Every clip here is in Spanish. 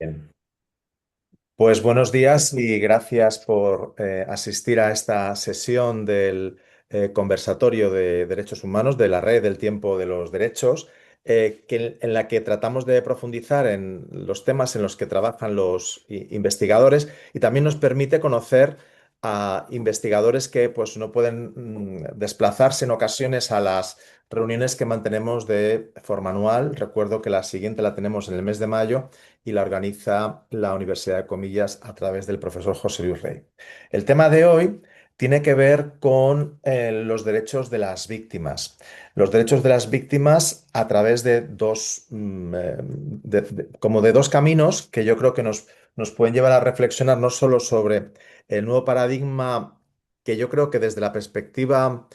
Bien. Pues buenos días y gracias por asistir a esta sesión del conversatorio de derechos humanos de la Red del Tiempo de los Derechos, en la que tratamos de profundizar en los temas en los que trabajan los investigadores y también nos permite conocer a investigadores que pues, no pueden desplazarse en ocasiones a las reuniones que mantenemos de forma anual. Recuerdo que la siguiente la tenemos en el mes de mayo y la organiza la Universidad de Comillas a través del profesor José Luis Rey. El tema de hoy tiene que ver con los derechos de las víctimas. Los derechos de las víctimas a través de como de dos caminos que yo creo que nos pueden llevar a reflexionar no solo sobre el nuevo paradigma que yo creo que desde la perspectiva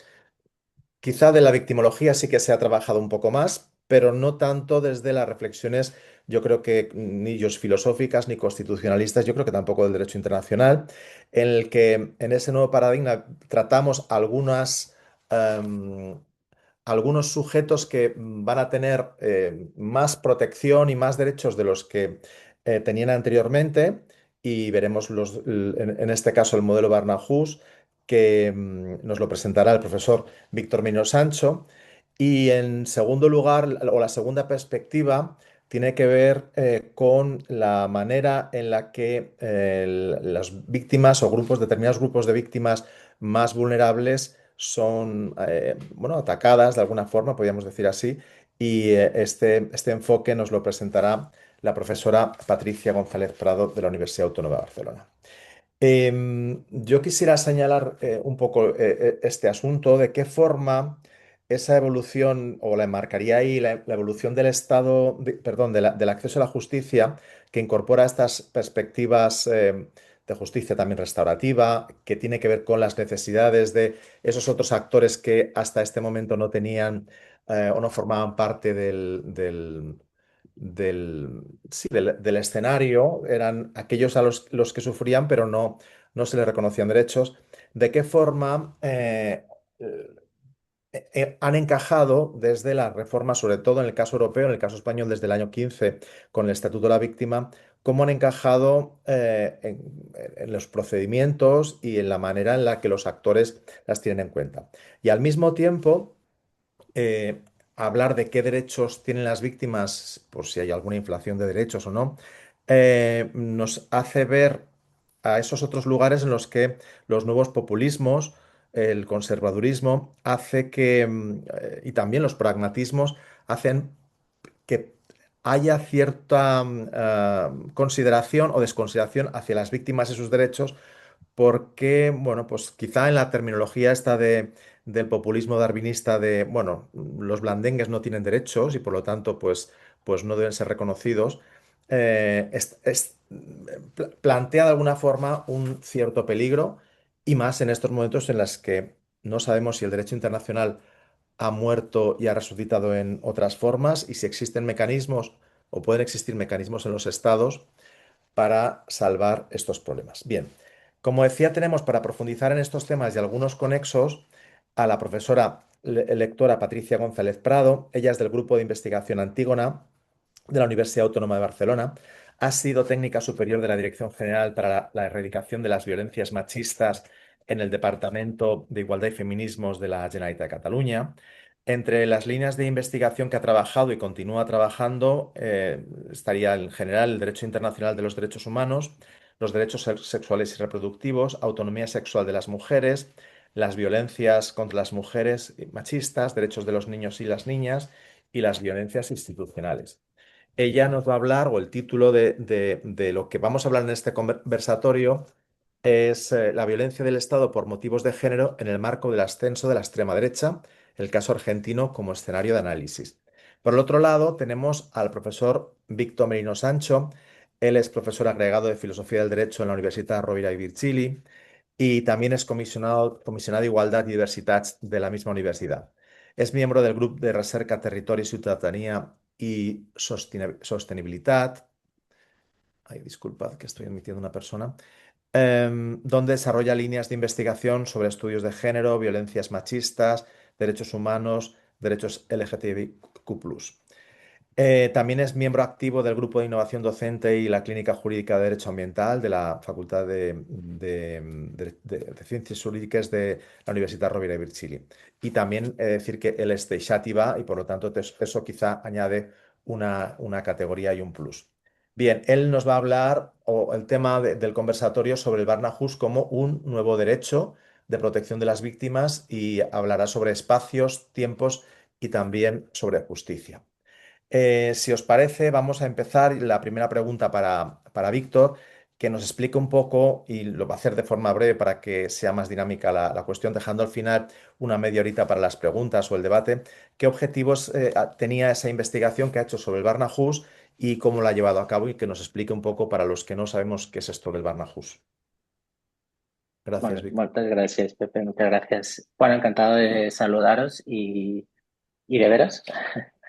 quizá de la victimología sí que se ha trabajado un poco más, pero no tanto desde las reflexiones, yo creo que ni ellos filosóficas ni constitucionalistas, yo creo que tampoco del derecho internacional, en el que en ese nuevo paradigma tratamos em, algunos sujetos que van a tener más protección y más derechos de los que tenían anteriormente y veremos en este caso el modelo Barnahus que nos lo presentará el profesor Víctor Mino Sancho. Y en segundo lugar, o la segunda perspectiva, tiene que ver con la manera en la que las víctimas o determinados grupos de víctimas más vulnerables son bueno, atacadas de alguna forma, podríamos decir así, y este enfoque nos lo presentará la profesora Patricia González Prado de la Universidad Autónoma de Barcelona. Yo quisiera señalar un poco este asunto, de qué forma esa evolución, o la enmarcaría ahí, la evolución del Estado, perdón, del acceso a la justicia, que incorpora estas perspectivas de justicia también restaurativa, que tiene que ver con las necesidades de esos otros actores que hasta este momento no tenían o no formaban parte del, sí, del escenario, eran aquellos a los que sufrían, pero no se les reconocían derechos. ¿De qué forma han encajado desde la reforma, sobre todo en el caso europeo, en el caso español desde el año 15, con el Estatuto de la Víctima, cómo han encajado en los procedimientos y en la manera en la que los actores las tienen en cuenta? Y al mismo tiempo eh, hablar de qué derechos tienen las víctimas, por si hay alguna inflación de derechos o no, nos hace ver a esos otros lugares en los que los nuevos populismos, el conservadurismo, hace que, y también los pragmatismos, hacen que haya cierta consideración o desconsideración hacia las víctimas y sus derechos porque, bueno, pues quizá en la terminología esta del populismo darwinista de, bueno, los blandengues no tienen derechos y por lo tanto, pues no deben ser reconocidos, plantea de alguna forma un cierto peligro y más en estos momentos en los que no sabemos si el derecho internacional ha muerto y ha resucitado en otras formas y si existen mecanismos o pueden existir mecanismos en los estados para salvar estos problemas. Bien, como decía, tenemos para profundizar en estos temas y algunos conexos a la profesora lectora Patricia González Prado. Ella es del Grupo de Investigación Antígona de la Universidad Autónoma de Barcelona. Ha sido técnica superior de la Dirección General para la Erradicación de las Violencias Machistas en el Departamento de Igualdad y Feminismos de la Generalitat de Cataluña. Entre las líneas de investigación que ha trabajado y continúa trabajando estaría en general el derecho internacional de los derechos humanos, los derechos sexuales y reproductivos, autonomía sexual de las mujeres, las violencias contra las mujeres machistas, derechos de los niños y las niñas y las violencias institucionales. Ella nos va a hablar, o el título de lo que vamos a hablar en este conversatorio es la violencia del Estado por motivos de género en el marco del ascenso de la extrema derecha, el caso argentino como escenario de análisis. Por el otro lado, tenemos al profesor Víctor Merino Sancho. Él es profesor agregado de Filosofía del Derecho en la Universitat Rovira i Virgili y también es comisionado de Igualdad y Diversidad de la misma universidad. Es miembro del Grupo de Recerca, Territorio, Ciudadanía y Sostenibilidad. Ay, disculpad que estoy admitiendo una persona donde desarrolla líneas de investigación sobre estudios de género, violencias machistas, derechos humanos, derechos LGTBIQ+. También es miembro activo del Grupo de Innovación Docente y la Clínica Jurídica de Derecho Ambiental de la Facultad de Ciencias Jurídicas de la Universidad Rovira i Virgili. Y también decir que él es de Xàtiva y por lo tanto eso quizá añade una categoría y un plus. Bien, él nos va a hablar o el tema del conversatorio sobre el Barnahus como un nuevo derecho de protección de las víctimas y hablará sobre espacios, tiempos y también sobre justicia. Si os parece, vamos a empezar. La primera pregunta para Víctor, que nos explique un poco, y lo va a hacer de forma breve para que sea más dinámica la cuestión, dejando al final una media horita para las preguntas o el debate. ¿Qué objetivos tenía esa investigación que ha hecho sobre el Barnahus y cómo la ha llevado a cabo? Y que nos explique un poco para los que no sabemos qué es esto del Barnahus. Gracias, Bueno, Víctor. muchas gracias, Pepe, muchas gracias. Bueno, encantado de saludaros y de veros.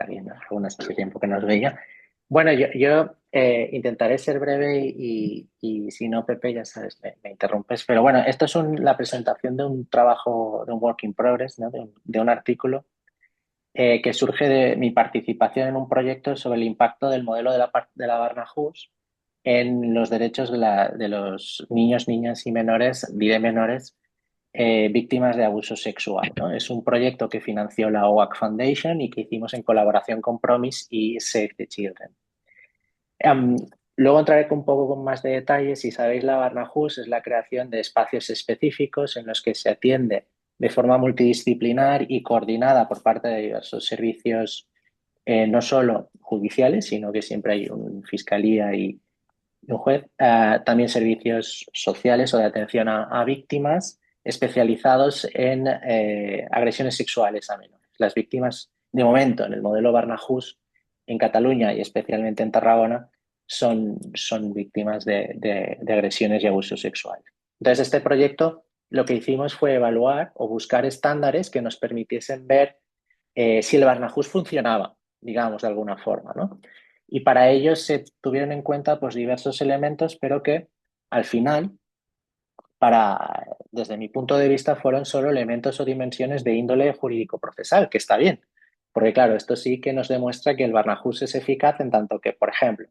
Había algunas hace tiempo que no os veía. Bueno, yo intentaré ser breve y si no, Pepe, ya sabes, me interrumpes. Pero bueno, esto es la presentación de un trabajo, de un work in progress, ¿no? De un artículo que surge de mi participación en un proyecto sobre el impacto del modelo de la Barnahus en los derechos de los niños, niñas y menores, diré menores, víctimas de abuso sexual, ¿no? Es un proyecto que financió la OAC Foundation y que hicimos en colaboración con Promise y Save the Children. Um, Luego entraré un poco con más de detalles. Si sabéis, la Barnahus es la creación de espacios específicos en los que se atiende de forma multidisciplinar y coordinada por parte de diversos servicios, no solo judiciales, sino que siempre hay una fiscalía y un juez, también servicios sociales o de atención a víctimas especializados en agresiones sexuales a menores. Las víctimas, de momento, en el modelo Barnahus, en Cataluña y especialmente en Tarragona, son víctimas de agresiones y abusos sexuales. Entonces, este proyecto lo que hicimos fue evaluar o buscar estándares que nos permitiesen ver si el Barnahus funcionaba, digamos, de alguna forma, ¿no? Y para ello se tuvieron en cuenta pues, diversos elementos, pero que al final, desde mi punto de vista, fueron solo elementos o dimensiones de índole jurídico-procesal, que está bien. Porque claro, esto sí que nos demuestra que el Barnahus es eficaz en tanto que, por ejemplo,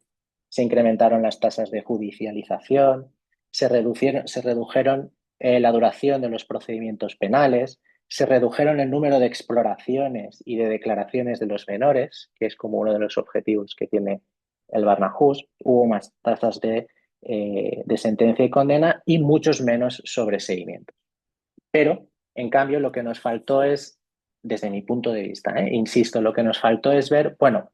se incrementaron las tasas de judicialización, se redujeron la duración de los procedimientos penales, se redujeron el número de exploraciones y de declaraciones de los menores, que es como uno de los objetivos que tiene el Barnahus. Hubo más tasas de sentencia y condena y muchos menos sobreseimientos. Pero, en cambio, lo que nos faltó es, desde mi punto de vista, insisto, lo que nos faltó es ver, bueno,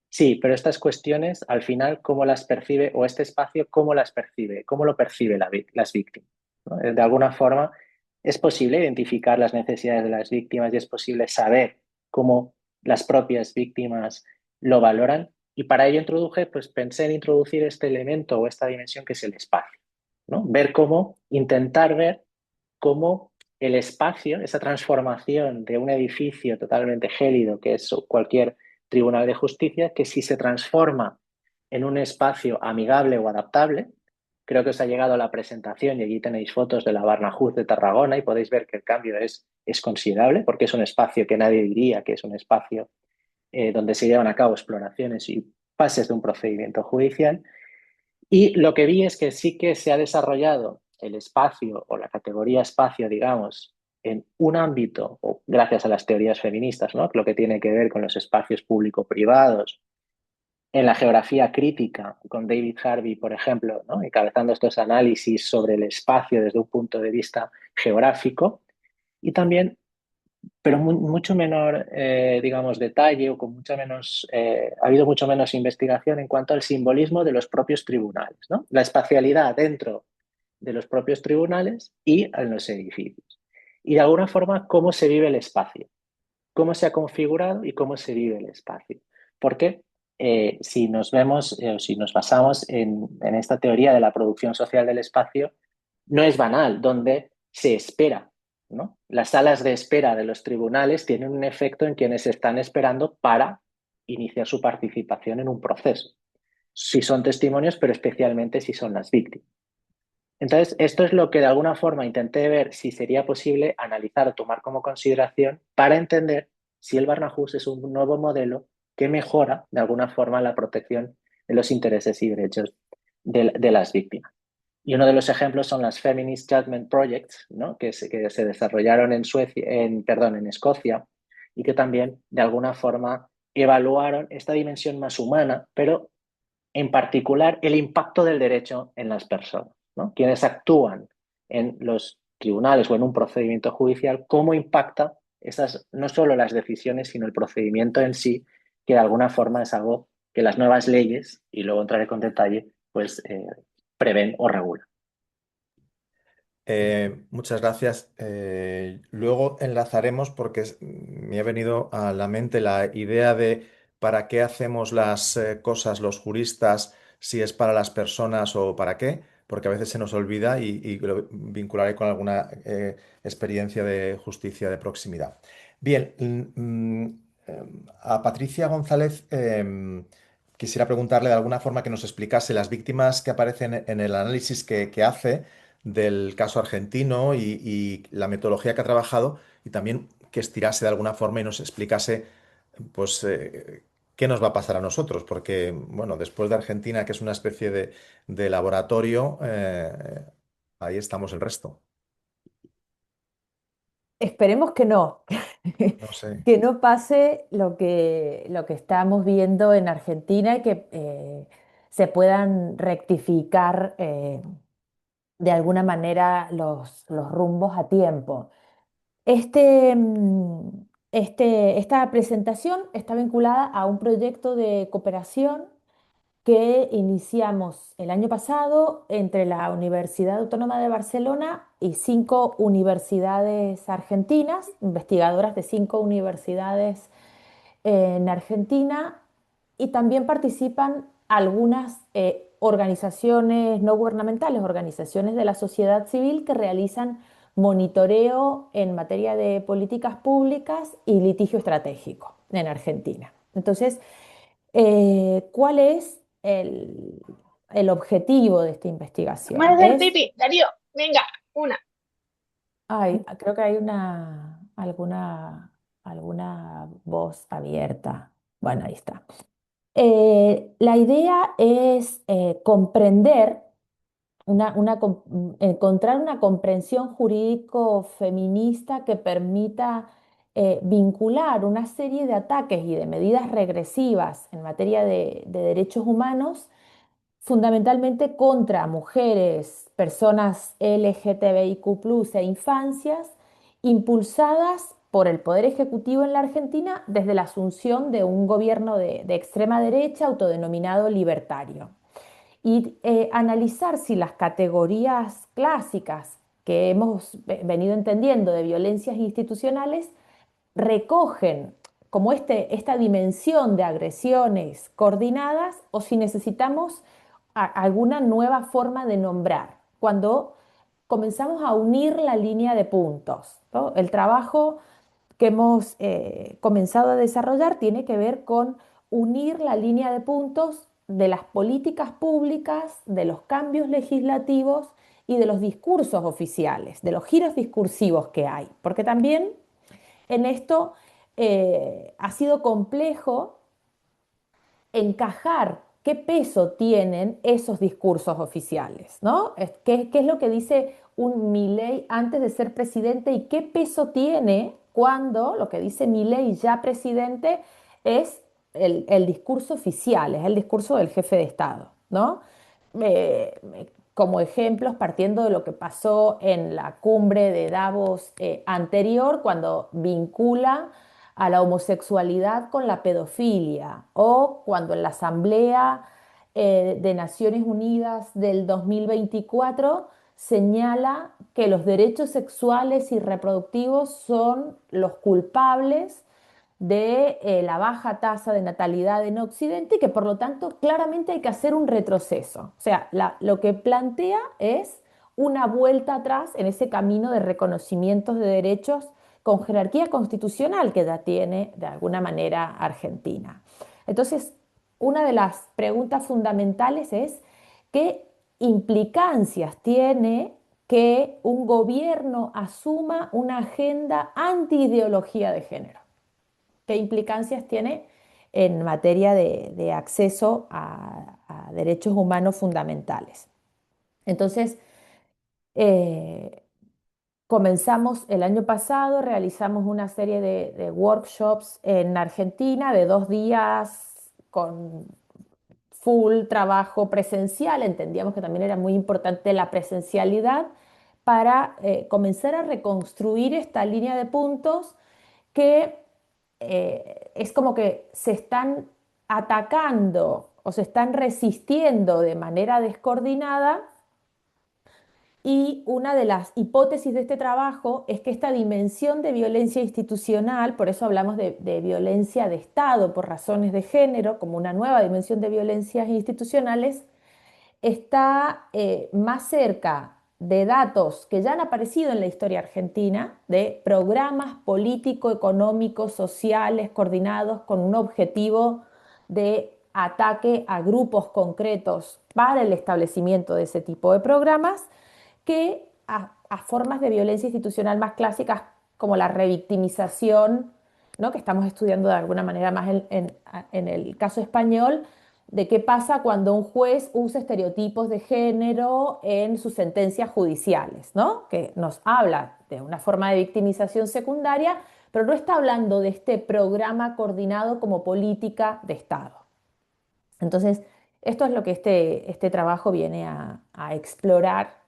sí, pero estas cuestiones, al final, ¿cómo las percibe, o este espacio, cómo las percibe, cómo lo percibe las víctimas? ¿No? De alguna forma, es posible identificar las necesidades de las víctimas y es posible saber cómo las propias víctimas lo valoran. Y para ello pues pensé en introducir este elemento o esta dimensión que es el espacio, ¿no? Intentar ver cómo el espacio, esa transformación de un edificio totalmente gélido, que es cualquier tribunal de justicia, que si se transforma en un espacio amigable o adaptable, creo que os ha llegado la presentación y allí tenéis fotos de la Barnahus de Tarragona y podéis ver que el cambio es considerable porque es un espacio que nadie diría que es un espacio donde se llevan a cabo exploraciones y fases de un procedimiento judicial. Y lo que vi es que sí que se ha desarrollado el espacio o la categoría espacio, digamos, en un ámbito, o gracias a las teorías feministas, ¿no? Lo que tiene que ver con los espacios público-privados, en la geografía crítica, con David Harvey, por ejemplo, ¿no? Encabezando estos análisis sobre el espacio desde un punto de vista geográfico, y también pero mucho menor, digamos, detalle o con mucha menos, ha habido mucho menos investigación en cuanto al simbolismo de los propios tribunales, ¿no? La espacialidad dentro de los propios tribunales y en los edificios. Y de alguna forma, cómo se vive el espacio, cómo se ha configurado y cómo se vive el espacio. Porque si nos vemos, si nos basamos en esta teoría de la producción social del espacio, no es banal, donde se espera, ¿no? Las salas de espera de los tribunales tienen un efecto en quienes están esperando para iniciar su participación en un proceso. Si son testimonios, pero especialmente si son las víctimas. Entonces, esto es lo que de alguna forma intenté ver si sería posible analizar o tomar como consideración para entender si el Barnahus es un nuevo modelo que mejora de alguna forma la protección de los intereses y derechos de las víctimas. Y uno de los ejemplos son las Feminist Judgment Projects, ¿no? Que se desarrollaron en en Escocia, y que también de alguna forma evaluaron esta dimensión más humana, pero en particular el impacto del derecho en las personas, ¿no? Quienes actúan en los tribunales o en un procedimiento judicial, cómo impacta esas, no solo las decisiones, sino el procedimiento en sí, que de alguna forma es algo que las nuevas leyes, y luego entraré con detalle, pues prevén o regulan. Muchas gracias. Luego enlazaremos porque me ha venido a la mente la idea de para qué hacemos las cosas los juristas, si es para las personas o para qué, porque a veces se nos olvida y lo vincularé con alguna experiencia de justicia de proximidad. Bien, a Patricia González quisiera preguntarle de alguna forma que nos explicase las víctimas que aparecen en el análisis que hace del caso argentino y la metodología que ha trabajado y también que estirase de alguna forma y nos explicase pues qué nos va a pasar a nosotros, porque bueno, después de Argentina, que es una especie de laboratorio, ahí estamos el resto. Esperemos que no, No sé. que no pase lo que estamos viendo en Argentina y que se puedan rectificar de alguna manera los rumbos a tiempo. Esta presentación está vinculada a un proyecto de cooperación que iniciamos el año pasado entre la Universidad Autónoma de Barcelona y 5 universidades argentinas, investigadoras de 5 universidades en Argentina, y también participan algunas organizaciones no gubernamentales, organizaciones de la sociedad civil que realizan monitoreo en materia de políticas públicas y litigio estratégico en Argentina. Entonces, ¿cuál es el objetivo de esta Voy a investigación? hacer pipí, Darío. Venga, una. Creo que hay alguna voz abierta. Bueno, ahí está. La idea es comprender, encontrar una comprensión jurídico feminista que permita vincular una serie de ataques y de medidas regresivas en materia de derechos humanos, fundamentalmente contra mujeres, personas LGTBIQ+ e infancias, impulsadas por el Poder Ejecutivo en la Argentina desde la asunción de un gobierno de extrema derecha autodenominado libertario. Y analizar si las categorías clásicas que hemos venido entendiendo de violencias institucionales recogen como esta dimensión de agresiones coordinadas, o si necesitamos alguna nueva forma de nombrar. Cuando comenzamos a unir la línea de puntos, ¿no? El trabajo que hemos comenzado a desarrollar tiene que ver con unir la línea de puntos de las políticas públicas, de los cambios legislativos y de los discursos oficiales, de los giros discursivos que hay, porque también en esto ha sido complejo encajar qué peso tienen esos discursos oficiales, ¿no? ¿Qué es lo que dice un Milei antes de ser presidente y qué peso tiene cuando lo que dice Milei ya presidente es el discurso oficial, es el discurso del jefe de Estado, ¿no? Como ejemplos, partiendo de lo que pasó en la cumbre de Davos anterior, cuando vincula a la homosexualidad con la pedofilia, o cuando en la Asamblea de Naciones Unidas del 2024 señala que los derechos sexuales y reproductivos son los culpables de la baja tasa de natalidad en Occidente, y que por lo tanto claramente hay que hacer un retroceso. O sea, lo que plantea es una vuelta atrás en ese camino de reconocimientos de derechos con jerarquía constitucional que ya tiene de alguna manera Argentina. Entonces, una de las preguntas fundamentales es qué implicancias tiene que un gobierno asuma una agenda anti-ideología de género. ¿Qué implicancias tiene en materia de acceso a derechos humanos fundamentales. Entonces, eh, comenzamos el año pasado, realizamos una serie de workshops en Argentina de 2 días con full trabajo presencial. Entendíamos que también era muy importante la presencialidad para comenzar a reconstruir esta línea de puntos que es como que se están atacando o se están resistiendo de manera descoordinada, y una de las hipótesis de este trabajo es que esta dimensión de violencia institucional, por eso hablamos de violencia de Estado por razones de género, como una nueva dimensión de violencias institucionales, está más cerca de datos que ya han aparecido en la historia argentina, de programas político-económicos, sociales, coordinados con un objetivo de ataque a grupos concretos para el establecimiento de ese tipo de programas, que a formas de violencia institucional más clásicas como la revictimización, ¿no? Que estamos estudiando de alguna manera más en el caso español, de qué pasa cuando un juez usa estereotipos de género en sus sentencias judiciales, ¿no? Que nos habla de una forma de victimización secundaria, pero no está hablando de este programa coordinado como política de Estado. Entonces, esto es lo que este trabajo viene a explorar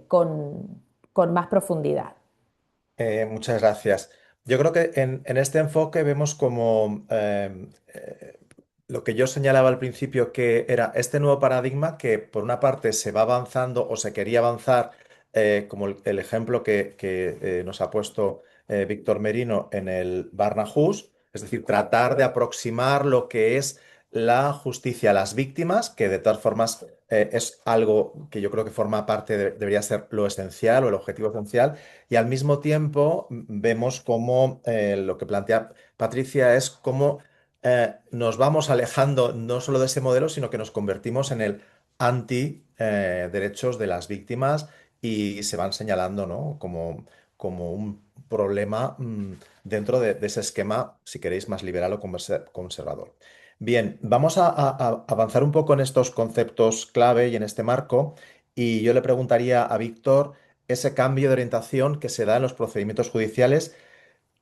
con más profundidad. Muchas gracias. Yo creo que en este enfoque vemos como lo que yo señalaba al principio, que era este nuevo paradigma que por una parte se va avanzando o se quería avanzar, como el ejemplo que nos ha puesto Víctor Merino en el Barnahus, es decir, tratar de aproximar lo que es la justicia a las víctimas, que de todas formas es algo que yo creo que forma parte, debería ser lo esencial o el objetivo esencial. Y al mismo tiempo vemos cómo lo que plantea Patricia es cómo nos vamos alejando no solo de ese modelo, sino que nos convertimos en el anti derechos de las víctimas, y se van señalando, ¿no? como un problema dentro de ese esquema, si queréis, más liberal o conservador. Bien, vamos a avanzar un poco en estos conceptos clave y en este marco, y yo le preguntaría a Víctor ese cambio de orientación que se da en los procedimientos judiciales,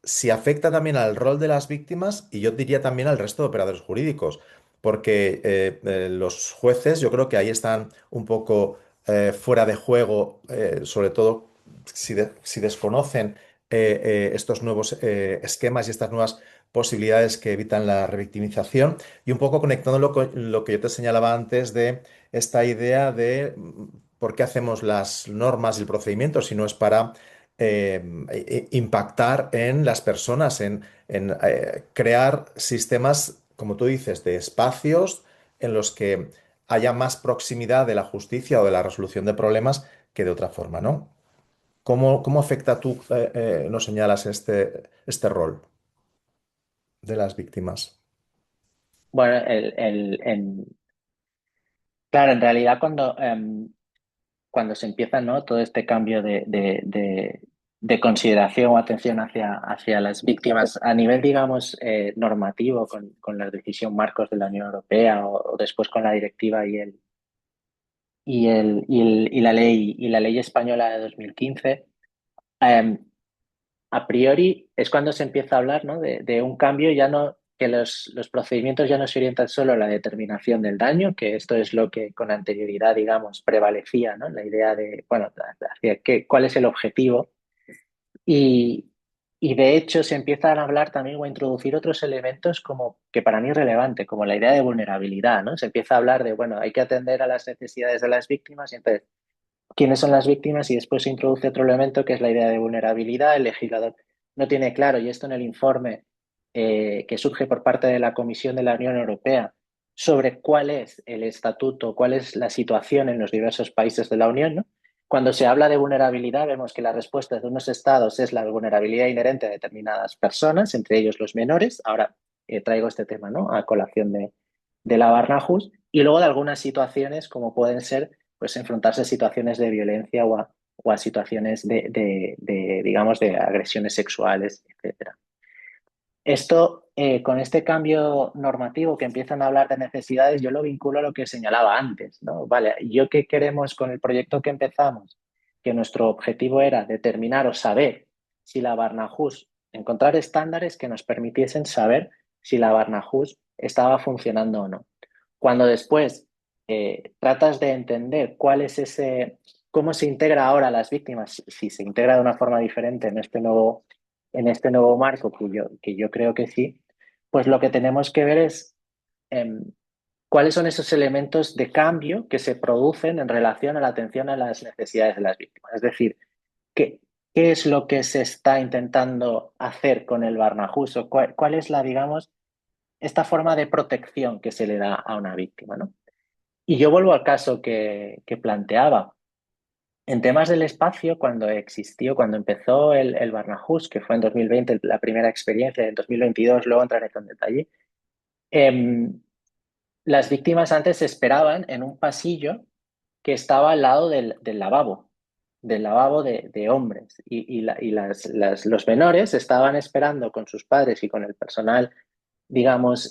si afecta también al rol de las víctimas, y yo diría también al resto de operadores jurídicos, porque los jueces yo creo que ahí están un poco fuera de juego, sobre todo si desconocen estos nuevos esquemas y estas nuevas posibilidades que evitan la revictimización, y un poco conectándolo con lo que yo te señalaba antes de esta idea de por qué hacemos las normas y el procedimiento si no es para impactar en las personas, en crear sistemas, como tú dices, de espacios en los que haya más proximidad de la justicia o de la resolución de problemas que de otra forma, ¿no? ¿Cómo afecta tú, nos señalas este rol de las víctimas? Bueno, claro, en realidad cuando se empieza, ¿no? Todo este cambio de consideración o atención hacia las víctimas a nivel, digamos, normativo, con la decisión marcos de la Unión Europea o después con la directiva y la ley española de 2015, eh, a priori es cuando se empieza a hablar, ¿no? de un cambio, ya no, que los procedimientos ya no se orientan solo a la determinación del daño, que esto es lo que con anterioridad, digamos, prevalecía, ¿no? La idea de, bueno, cuál es el objetivo. Y, y de hecho se empiezan a hablar también o a introducir otros elementos como que para mí es relevante, como la idea de vulnerabilidad, ¿no? Se empieza a hablar de, bueno, hay que atender a las necesidades de las víctimas, y entonces quiénes son las víctimas, y después se introduce otro elemento que es la idea de vulnerabilidad. El legislador no tiene claro, y esto en el informe que surge por parte de la Comisión de la Unión Europea, sobre cuál es el estatuto, cuál es la situación en los diversos países de la Unión, ¿no? Cuando se habla de vulnerabilidad, vemos que la respuesta de unos estados es la vulnerabilidad inherente a determinadas personas, entre ellos los menores. Ahora traigo este tema, ¿no? A colación de la Barnahus, y luego de algunas situaciones como pueden ser pues enfrentarse a situaciones de violencia o a situaciones digamos, de agresiones sexuales, etcétera. Esto con este cambio normativo que empiezan a hablar de necesidades, yo lo vinculo a lo que señalaba antes, ¿no? Vale, ¿yo qué queremos con el proyecto que empezamos? Que nuestro objetivo era determinar o saber si la Barnahus, encontrar estándares que nos permitiesen saber si la Barnahus estaba funcionando o no. Cuando después tratas de entender cuál es cómo se integra ahora a las víctimas, si se integra de una forma diferente en este nuevo marco, que yo creo que sí, pues lo que tenemos que ver es cuáles son esos elementos de cambio que se producen en relación a la atención a las necesidades de las víctimas. Es decir, ¿qué, qué es lo que se está intentando hacer con el Barnahus? O cuál es digamos, esta forma de protección que se le da a una víctima, ¿no? Y yo vuelvo al caso que planteaba. En temas del espacio, cuando empezó el Barnahus, que fue en 2020 la primera experiencia, en 2022 luego entraré con detalle, em, las víctimas antes esperaban en un pasillo que estaba al lado del lavabo de hombres. Los menores estaban esperando con sus padres y con el personal, digamos,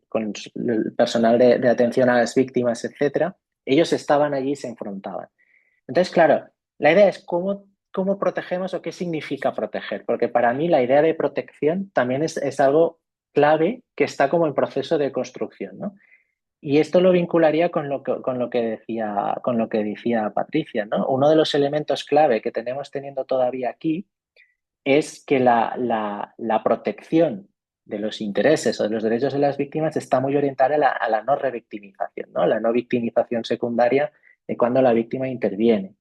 con el personal de atención a las víctimas, etcétera. Ellos estaban allí y se enfrentaban. Entonces, claro, la idea es cómo protegemos o qué significa proteger, porque para mí la idea de protección también es algo clave que está como en proceso de construcción, ¿no? Y esto lo vincularía con lo que decía Patricia, ¿no? Uno de los elementos clave que tenemos teniendo todavía aquí es que la protección de los intereses o de los derechos de las víctimas está muy orientada a la no revictimización, ¿no? La no victimización secundaria de cuando la víctima interviene.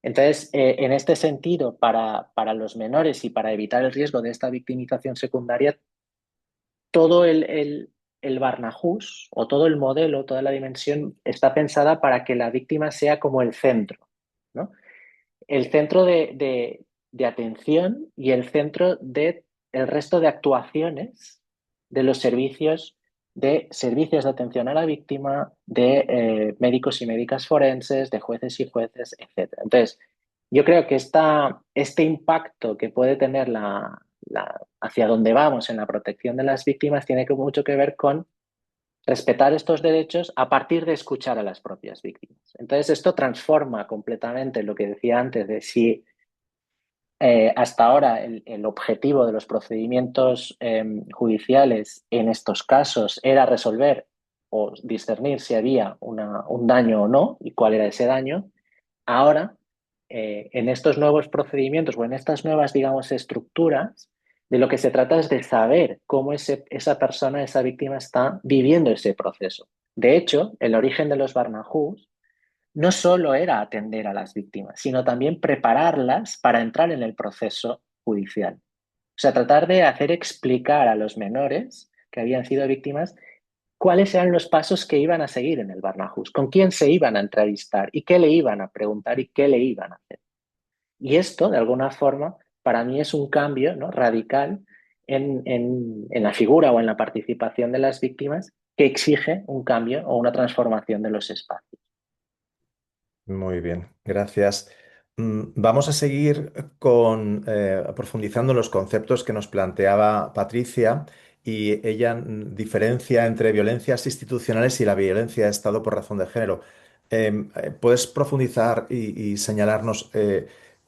Entonces, en este sentido, para los menores y para evitar el riesgo de esta victimización secundaria, todo el Barnahus o todo el modelo, toda la dimensión está pensada para que la víctima sea como el centro, ¿no? El centro de atención y el centro de el resto de actuaciones de los servicios de atención a la víctima, de médicos y médicas forenses, de jueces y jueces, etc. Entonces, yo creo que este impacto que puede tener hacia dónde vamos en la protección de las víctimas tiene mucho que ver con respetar estos derechos a partir de escuchar a las propias víctimas. Entonces, esto transforma completamente lo que decía antes de si hasta ahora el objetivo de los procedimientos judiciales en estos casos era resolver o discernir si había un daño o no y cuál era ese daño. Ahora, en estos nuevos procedimientos o en estas nuevas, digamos, estructuras, de lo que se trata es de saber cómo esa persona, esa víctima está viviendo ese proceso. De hecho, el origen de los Barnahus no solo era atender a las víctimas, sino también prepararlas para entrar en el proceso judicial. O sea, tratar de hacer explicar a los menores que habían sido víctimas cuáles eran los pasos que iban a seguir en el Barnahus, con quién se iban a entrevistar y qué le iban a preguntar y qué le iban a hacer. Y esto, de alguna forma, para mí es un cambio, ¿no?, radical en la figura o en la participación de las víctimas que exige un cambio o una transformación de los espacios. Muy bien, gracias. Vamos a seguir profundizando en los conceptos que nos planteaba Patricia y ella diferencia entre violencias institucionales y la violencia de Estado por razón de género. ¿Puedes profundizar y señalarnos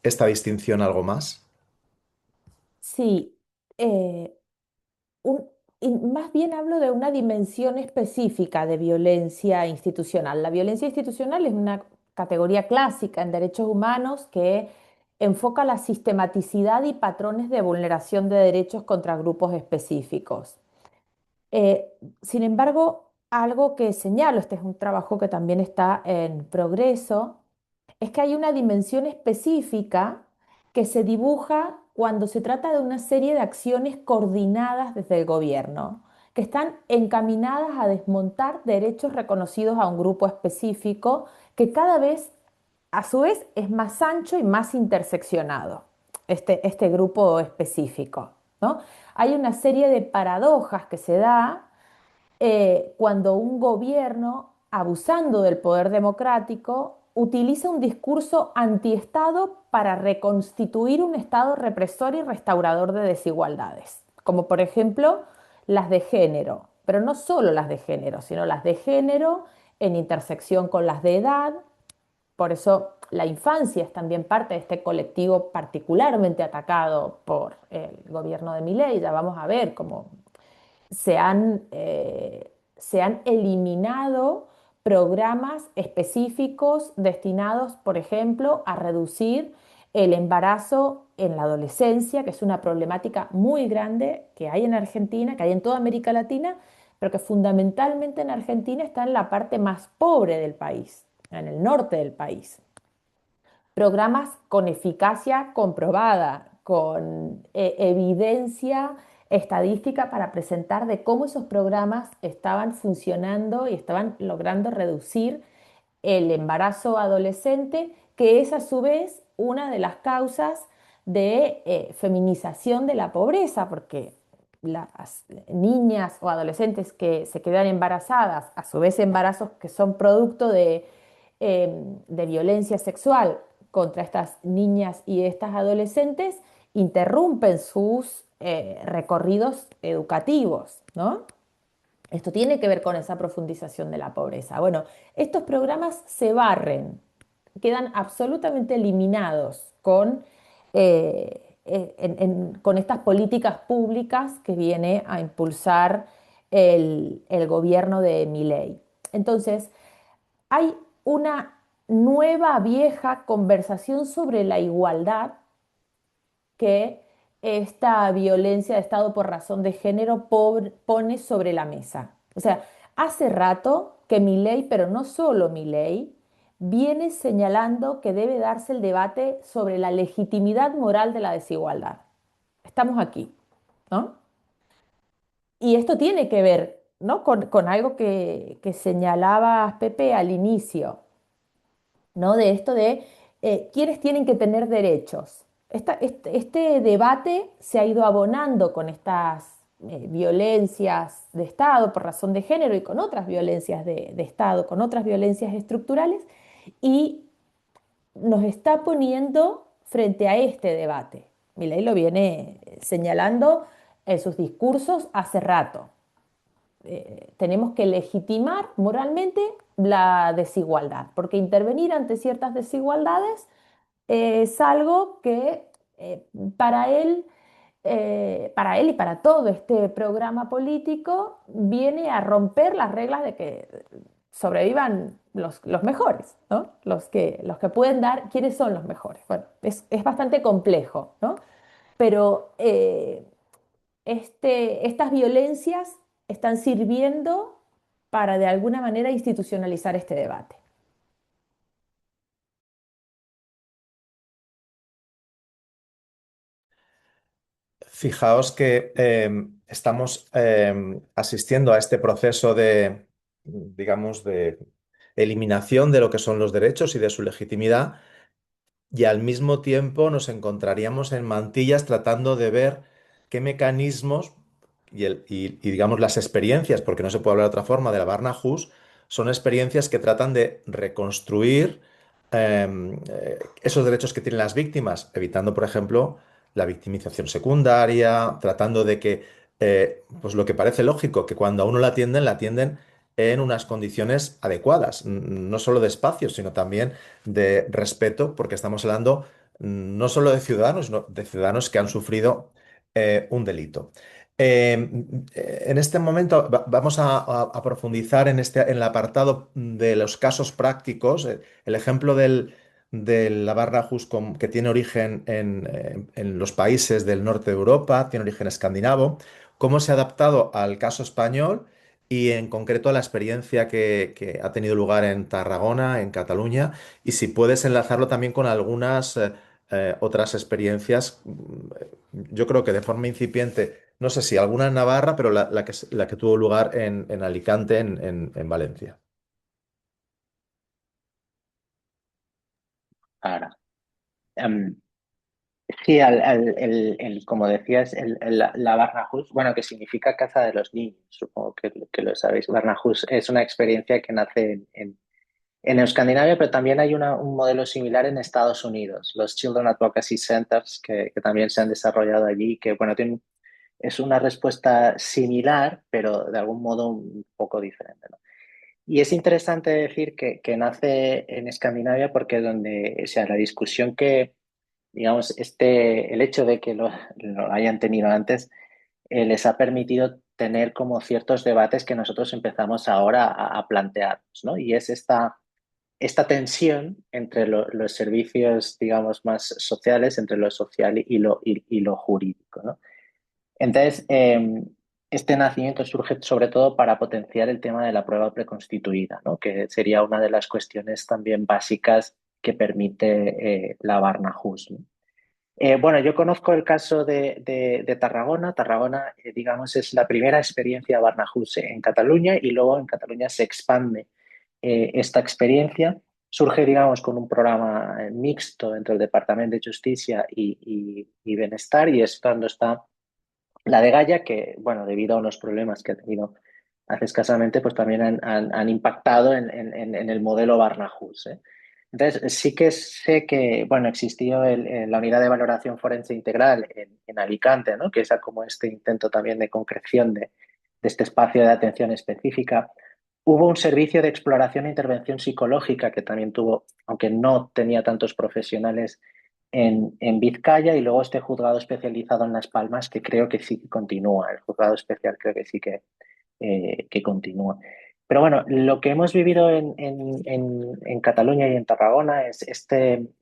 esta distinción algo más? Sí, eh, un- y más bien hablo de una dimensión específica de violencia institucional. La violencia institucional es una categoría clásica en derechos humanos que enfoca la sistematicidad y patrones de vulneración de derechos contra grupos específicos. Eh, Sin embargo, algo que señalo, este es un trabajo que también está en progreso, es que hay una dimensión específica que se dibuja cuando se trata de una serie de acciones coordinadas desde el gobierno, que están encaminadas a desmontar derechos reconocidos a un grupo específico que cada vez, a su vez, es más ancho y más interseccionado, este grupo específico, ¿no? Hay una serie de paradojas que se da cuando un gobierno, abusando del poder democrático, utiliza un discurso antiestado para reconstituir un Estado represor y restaurador de desigualdades. como por ejemplo las de género, pero no solo las de género, sino las de género en intersección con las de edad. Por eso la infancia es también parte de este colectivo particularmente atacado por el gobierno de Milei. Ya vamos a ver cómo se han eliminado programas específicos destinados, por ejemplo, a reducir el embarazo en la adolescencia, que es una problemática muy grande que hay en Argentina, que hay en toda América Latina, pero que fundamentalmente en Argentina está en la parte más pobre del país, en el norte del país. Programas con eficacia comprobada, con evidencia estadística para presentar de cómo esos programas estaban funcionando y estaban logrando reducir el embarazo adolescente, que es a su vez una de las causas de feminización de la pobreza, porque las niñas o adolescentes que se quedan embarazadas, a su vez embarazos que son producto de violencia sexual contra estas niñas y estas adolescentes, interrumpen sus recorridos educativos, ¿no? Esto tiene que ver con esa profundización de la pobreza. Bueno, estos programas se barren, quedan absolutamente eliminados con estas políticas públicas que viene a impulsar el gobierno de Milei. Entonces, hay una nueva, vieja conversación sobre la igualdad que esta violencia de Estado por razón de género pone sobre la mesa. O sea, hace rato que Milei, pero no solo Milei, viene señalando que debe darse el debate sobre la legitimidad moral de la desigualdad. Estamos aquí, ¿no? Y esto tiene que ver, ¿no? con algo que señalaba Pepe al inicio, ¿no? De esto de quiénes tienen que tener derechos. Este debate se ha ido abonando con estas violencias de Estado por razón de género y con otras violencias de Estado, con otras violencias estructurales, y nos está poniendo frente a este debate. Milei lo viene señalando en sus discursos hace rato. Tenemos que legitimar moralmente la desigualdad, porque intervenir ante ciertas desigualdades es algo que eh, para él, para él y para todo este programa político viene a romper las reglas de que sobrevivan los mejores, ¿no? Los que pueden dar, ¿quiénes son los mejores? Bueno, es bastante complejo, ¿no? Pero estas violencias están sirviendo para de alguna manera institucionalizar este debate. Fijaos que estamos asistiendo a este proceso de, digamos, de eliminación de lo que son los derechos y de su legitimidad, y al mismo tiempo nos encontraríamos en mantillas tratando de ver qué mecanismos digamos las experiencias, porque no se puede hablar de otra forma, de la Barnahus, son experiencias que tratan de reconstruir esos derechos que tienen las víctimas, evitando, por ejemplo, la victimización secundaria, tratando de que, pues lo que parece lógico, que cuando a uno la atienden en unas condiciones adecuadas, no solo de espacio, sino también de respeto, porque estamos hablando no solo de ciudadanos, sino de ciudadanos que han sufrido un delito. En este momento vamos a profundizar en el apartado de los casos prácticos. El ejemplo de la Barnahus que tiene origen en los países del norte de Europa, tiene origen escandinavo, cómo se ha adaptado al caso español y en concreto a la experiencia que ha tenido lugar en Tarragona, en Cataluña, y si puedes enlazarlo también con algunas otras experiencias, yo creo que de forma incipiente, no sé si alguna en Navarra, pero la que tuvo lugar en Alicante, en Valencia. Ahora, em, sí, como decías, la Barnahus, bueno, que significa caza de los niños, supongo que lo sabéis. Barnahus es una experiencia que nace en Escandinavia, pero también hay un modelo similar en Estados Unidos, los Children Advocacy Centers, que también se han desarrollado allí, que bueno, tienen es una respuesta similar, pero de algún modo un poco diferente, ¿no? Y es interesante decir que nace en Escandinavia porque donde, o sea, la discusión que, digamos, el hecho de que lo hayan tenido antes, les ha permitido tener como ciertos debates que nosotros empezamos ahora a plantearnos, ¿no? Y es esta tensión entre los servicios, digamos, más sociales, entre lo social y lo jurídico, ¿no? Entonces, este nacimiento surge sobre todo para potenciar el tema de la prueba preconstituida, ¿no? Que sería una de las cuestiones también básicas que permite la Barnahus, ¿no? Bueno, yo conozco el caso de Tarragona. Tarragona, digamos, es la primera experiencia Barnahus en Cataluña y luego en Cataluña se expande esta experiencia. Surge, digamos, con un programa mixto entre el Departamento de Justicia y Benestar y es cuando está la de Gaia, que, bueno, debido a unos problemas que ha tenido hace escasamente, pues también han impactado en el modelo Barnahus, ¿eh? Entonces, sí que sé que, bueno, existió la unidad de valoración forense integral en Alicante, ¿no? Que es como este intento también de concreción de este espacio de atención específica. Hubo un servicio de exploración e intervención psicológica que también tuvo, aunque no tenía tantos profesionales en Vizcaya, y luego este juzgado especializado en Las Palmas que creo que sí que continúa, el juzgado especial creo que sí que continúa. Pero bueno, lo que hemos vivido en Cataluña y en Tarragona es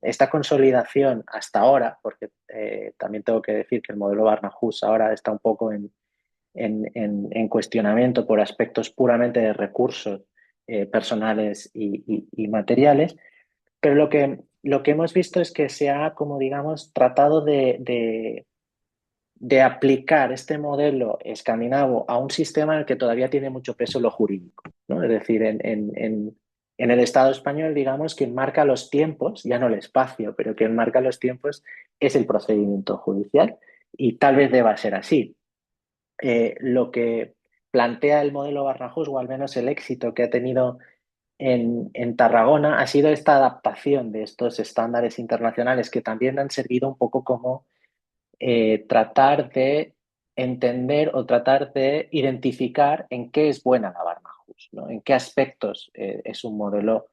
esta consolidación hasta ahora, porque también tengo que decir que el modelo Barnahus ahora está un poco en cuestionamiento por aspectos puramente de recursos personales y materiales, pero lo que hemos visto es que se ha, como digamos, tratado de aplicar este modelo escandinavo a un sistema en el que todavía tiene mucho peso lo jurídico, ¿no? Es decir, en el Estado español, digamos, quien marca los tiempos, ya no el espacio, pero quien marca los tiempos es el procedimiento judicial y tal vez deba ser así. Lo que plantea el modelo Barnahus, o al menos el éxito que ha tenido en Tarragona, ha sido esta adaptación de estos estándares internacionales que también han servido un poco como tratar de entender o tratar de identificar en qué es buena la Barnahus, ¿no? En qué aspectos es un modelo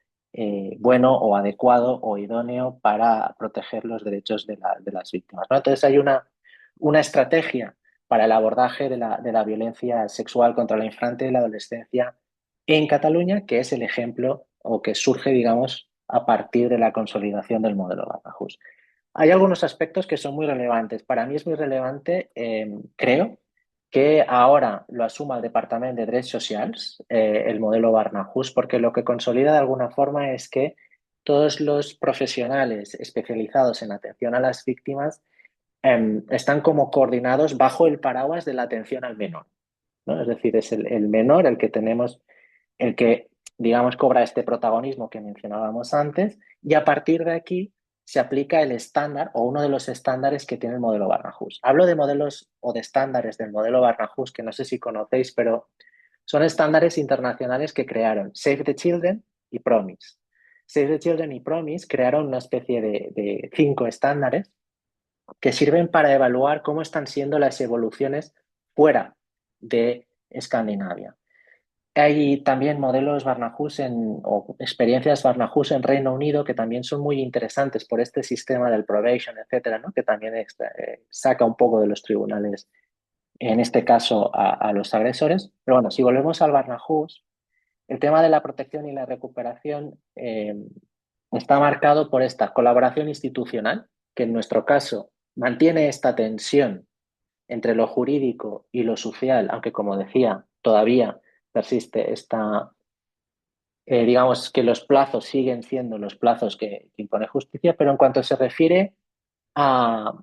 bueno o adecuado o idóneo para proteger los derechos de las víctimas, ¿no? Entonces hay una estrategia para el abordaje de la violencia sexual contra la infancia y la adolescencia en Cataluña, que es el ejemplo o que surge, digamos, a partir de la consolidación del modelo Barnahus. Hay algunos aspectos que son muy relevantes. Para mí es muy relevante, creo, que ahora lo asuma el Departamento de Derechos Socials, el modelo Barnahus, porque lo que consolida de alguna forma es que todos los profesionales especializados en atención a las víctimas están como coordinados bajo el paraguas de la atención al menor, ¿no? Es decir, es el menor el que tenemos, el que, digamos, cobra este protagonismo que mencionábamos antes, y a partir de aquí se aplica el estándar o uno de los estándares que tiene el modelo Barnahus. Hablo de modelos o de estándares del modelo Barnahus que no sé si conocéis, pero son estándares internacionales que crearon Save the Children y Promise. Save the Children y Promise crearon una especie de 5 estándares que sirven para evaluar cómo están siendo las evoluciones fuera de Escandinavia. Hay también modelos Barnahus o experiencias Barnahus en Reino Unido que también son muy interesantes por este sistema del probation, etcétera, ¿no? Que también saca un poco de los tribunales, en este caso, a los agresores. Pero bueno, si volvemos al Barnahus, el tema de la protección y la recuperación está marcado por esta colaboración institucional, que en nuestro caso mantiene esta tensión entre lo jurídico y lo social, aunque como decía, todavía persiste digamos que los plazos siguen siendo los plazos que impone justicia, pero en cuanto se refiere a,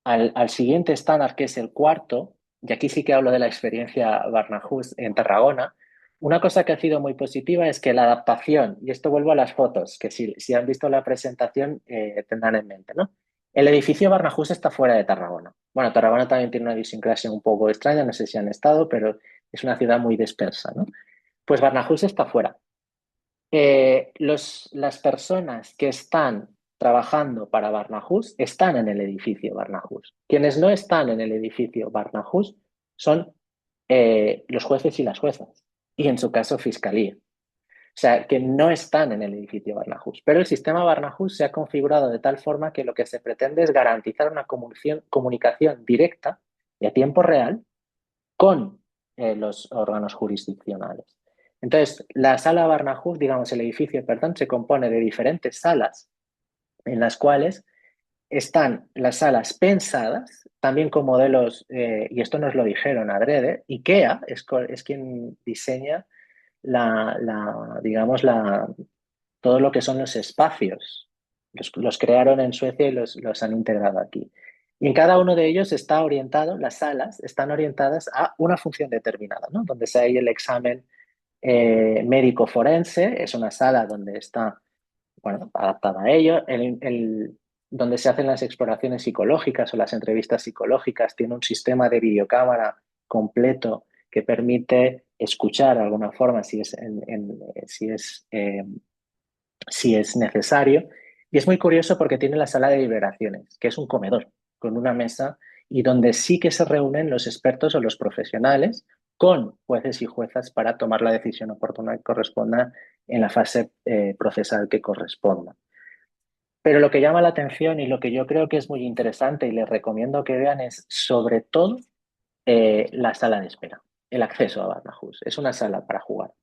al siguiente estándar, que es el cuarto, y aquí sí que hablo de la experiencia Barnahus en Tarragona, una cosa que ha sido muy positiva es que la adaptación, y esto vuelvo a las fotos, que si han visto la presentación tendrán en mente, ¿no? El edificio Barnahus está fuera de Tarragona. Bueno, Tarragona también tiene una idiosincrasia un poco extraña, no sé si han estado, pero es una ciudad muy dispersa, ¿no? Pues Barnahus está fuera. Las personas que están trabajando para Barnahus están en el edificio Barnahus. Quienes no están en el edificio Barnahus son los jueces y las juezas, y en su caso fiscalía. O sea, que no están en el edificio Barnahus. Pero el sistema Barnahus se ha configurado de tal forma que lo que se pretende es garantizar una comunicación directa y a tiempo real con los órganos jurisdiccionales. Entonces, la sala Barnahus, digamos, el edificio, perdón, se compone de diferentes salas en las cuales están las salas pensadas, también con modelos, y esto nos lo dijeron adrede, IKEA es quien diseña digamos, todo lo que son los espacios. Los crearon en Suecia y los han integrado aquí. Y en cada uno de ellos está orientado, las salas están orientadas a una función determinada, ¿no? Donde se hay el examen médico forense, es una sala donde está, bueno, adaptada a ello. Donde se hacen las exploraciones psicológicas o las entrevistas psicológicas tiene un sistema de videocámara completo que permite escuchar de alguna forma si es necesario. Y es muy curioso porque tiene la sala de deliberaciones, que es un comedor con una mesa y donde sí que se reúnen los expertos o los profesionales con jueces y juezas para tomar la decisión oportuna que corresponda en la fase procesal que corresponda. Pero lo que llama la atención y lo que yo creo que es muy interesante y les recomiendo que vean es sobre todo la sala de espera, el acceso a Barnahus. Es una sala para jugar,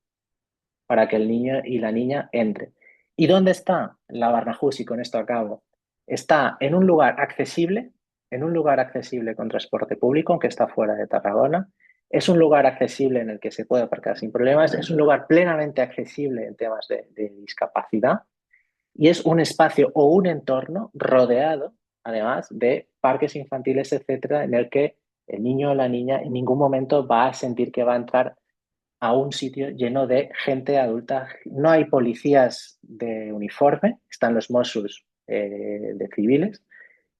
para que el niño y la niña entren. ¿Y dónde está la Barnahus? Y con esto acabo. Está en un lugar accesible con transporte público, aunque está fuera de Tarragona. Es un lugar accesible en el que se puede aparcar sin problemas. Es un lugar plenamente accesible en temas de discapacidad. Y es un espacio o un entorno rodeado, además, de parques infantiles, etcétera, en el que el niño o la niña en ningún momento va a sentir que va a entrar a un sitio lleno de gente adulta. No hay policías de uniforme, están los Mossos de civiles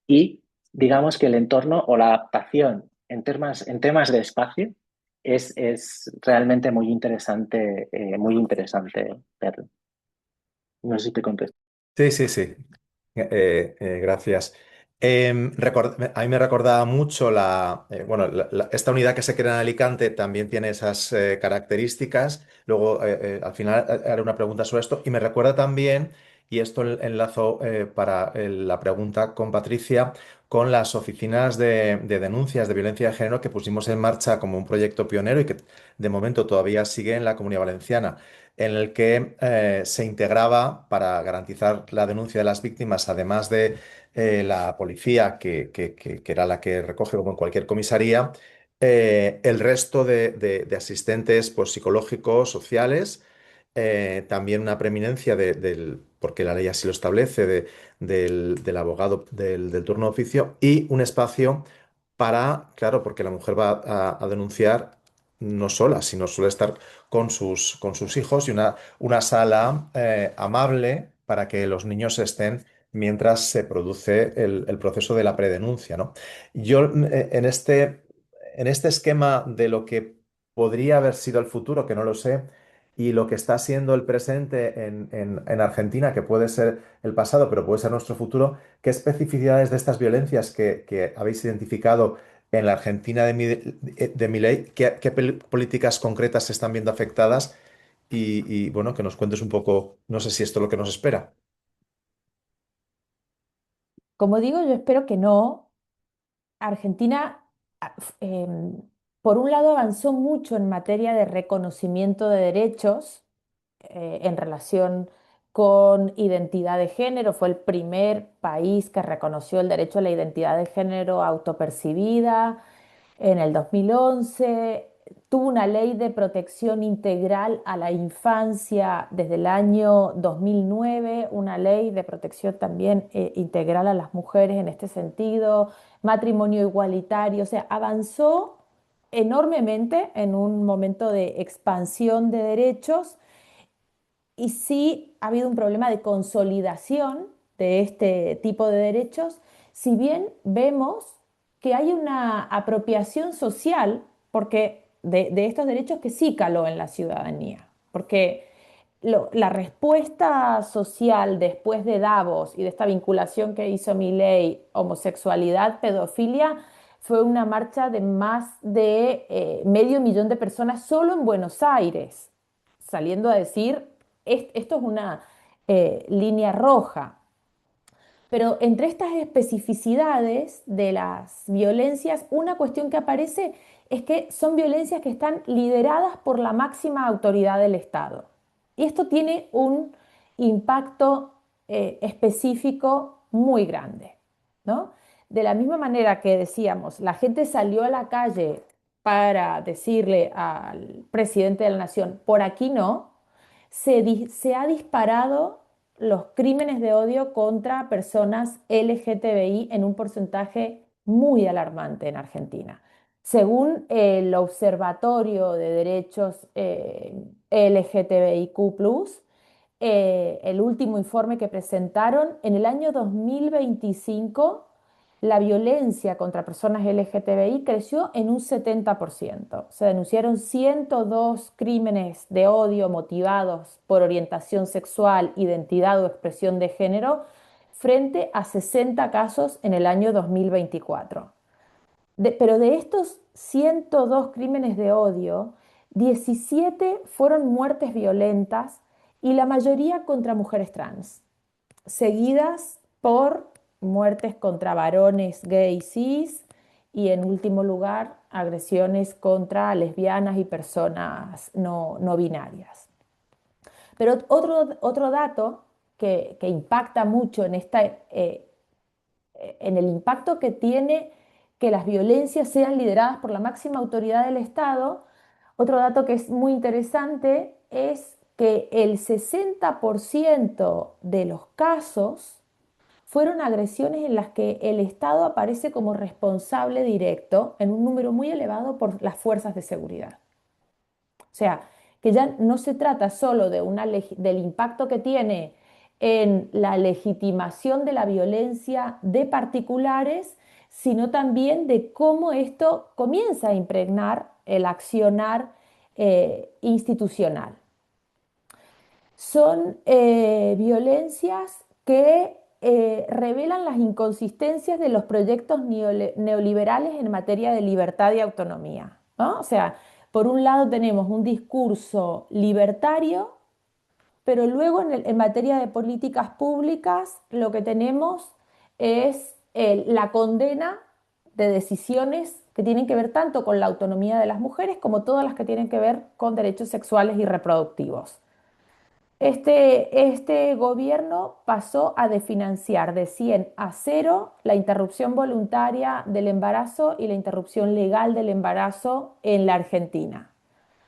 y digamos que el entorno o la adaptación en temas de espacio es realmente muy interesante verlo. No sé si te contesto. Sí, sí, sí. Gracias. A mí me recordaba mucho bueno, esta unidad que se crea en Alicante también tiene esas características. Luego, al final, haré una pregunta sobre esto. Y me recuerda también, y esto enlazo para la pregunta con Patricia, con las oficinas de denuncias de violencia de género que pusimos en marcha como un proyecto pionero y que de momento todavía sigue en la Comunidad Valenciana, en el que se integraba para garantizar la denuncia de las víctimas, además de la policía, que era la que recoge como en cualquier comisaría, el resto de asistentes pues, psicológicos, sociales, también una preeminencia porque la ley así lo establece, del abogado del turno de oficio y un espacio para, claro, porque la mujer va a denunciar no sola, sino suele estar con sus hijos y una sala amable para que los niños estén mientras se produce el proceso de la predenuncia, ¿no? Yo en este esquema de lo que podría haber sido el futuro, que no lo sé, y lo que está siendo el presente en Argentina, que puede ser el pasado, pero puede ser nuestro futuro, ¿qué especificidades de estas violencias que habéis identificado en la Argentina de Milei, qué políticas concretas se están viendo afectadas? Bueno, que nos cuentes un poco, no sé si esto es lo que nos espera. Como digo, yo espero que no. Argentina, ah, por un lado, avanzó mucho en materia de reconocimiento de derechos en relación con identidad de género. Fue el primer país que reconoció el derecho a la identidad de género autopercibida en el 2011. Tuvo una ley de protección integral a la infancia desde el año 2009, una ley de protección también integral a las mujeres en este sentido, matrimonio igualitario, o sea, avanzó enormemente en un momento de expansión de derechos y sí ha habido un problema de consolidación de este tipo de derechos, si bien vemos que hay una apropiación social porque de estos derechos que sí caló en la ciudadanía, porque la respuesta social después de Davos y de esta vinculación que hizo Milei, homosexualidad, pedofilia, fue una marcha de más de medio millón de personas solo en Buenos Aires, saliendo a decir, esto es una línea roja". Pero entre estas especificidades de las violencias, una cuestión que aparece es que son violencias que están lideradas por la máxima autoridad del Estado. Y esto tiene un impacto específico muy grande, ¿no? De la misma manera que decíamos, la gente salió a la calle para decirle al presidente de la nación, por aquí no, se ha disparado los crímenes de odio contra personas LGTBI en un porcentaje muy alarmante en Argentina. Según el Observatorio de Derechos LGTBIQ+, el último informe que presentaron, en el año 2025 la violencia contra personas LGTBI creció en un 70%. Se denunciaron 102 crímenes de odio motivados por orientación sexual, identidad o expresión de género, frente a 60 casos en el año 2024. Pero de estos 102 crímenes de odio, 17 fueron muertes violentas y la mayoría contra mujeres trans, seguidas por muertes contra varones gay cis y en último lugar agresiones contra lesbianas y personas no binarias. Pero otro dato que impacta mucho en el impacto que tiene que las violencias sean lideradas por la máxima autoridad del Estado, otro dato que es muy interesante es que el 60% de los casos fueron agresiones en las que el Estado aparece como responsable directo en un número muy elevado por las fuerzas de seguridad. O sea, que ya no se trata solo del impacto que tiene en la legitimación de la violencia de particulares, sino también de cómo esto comienza a impregnar el accionar institucional. Son violencias que revelan las inconsistencias de los proyectos neoliberales en materia de libertad y autonomía, ¿no? O sea, por un lado tenemos un discurso libertario, pero luego en materia de políticas públicas lo que tenemos es la condena de decisiones que tienen que ver tanto con la autonomía de las mujeres como todas las que tienen que ver con derechos sexuales y reproductivos. Este gobierno pasó a desfinanciar de 100 a 0 la interrupción voluntaria del embarazo y la interrupción legal del embarazo en la Argentina.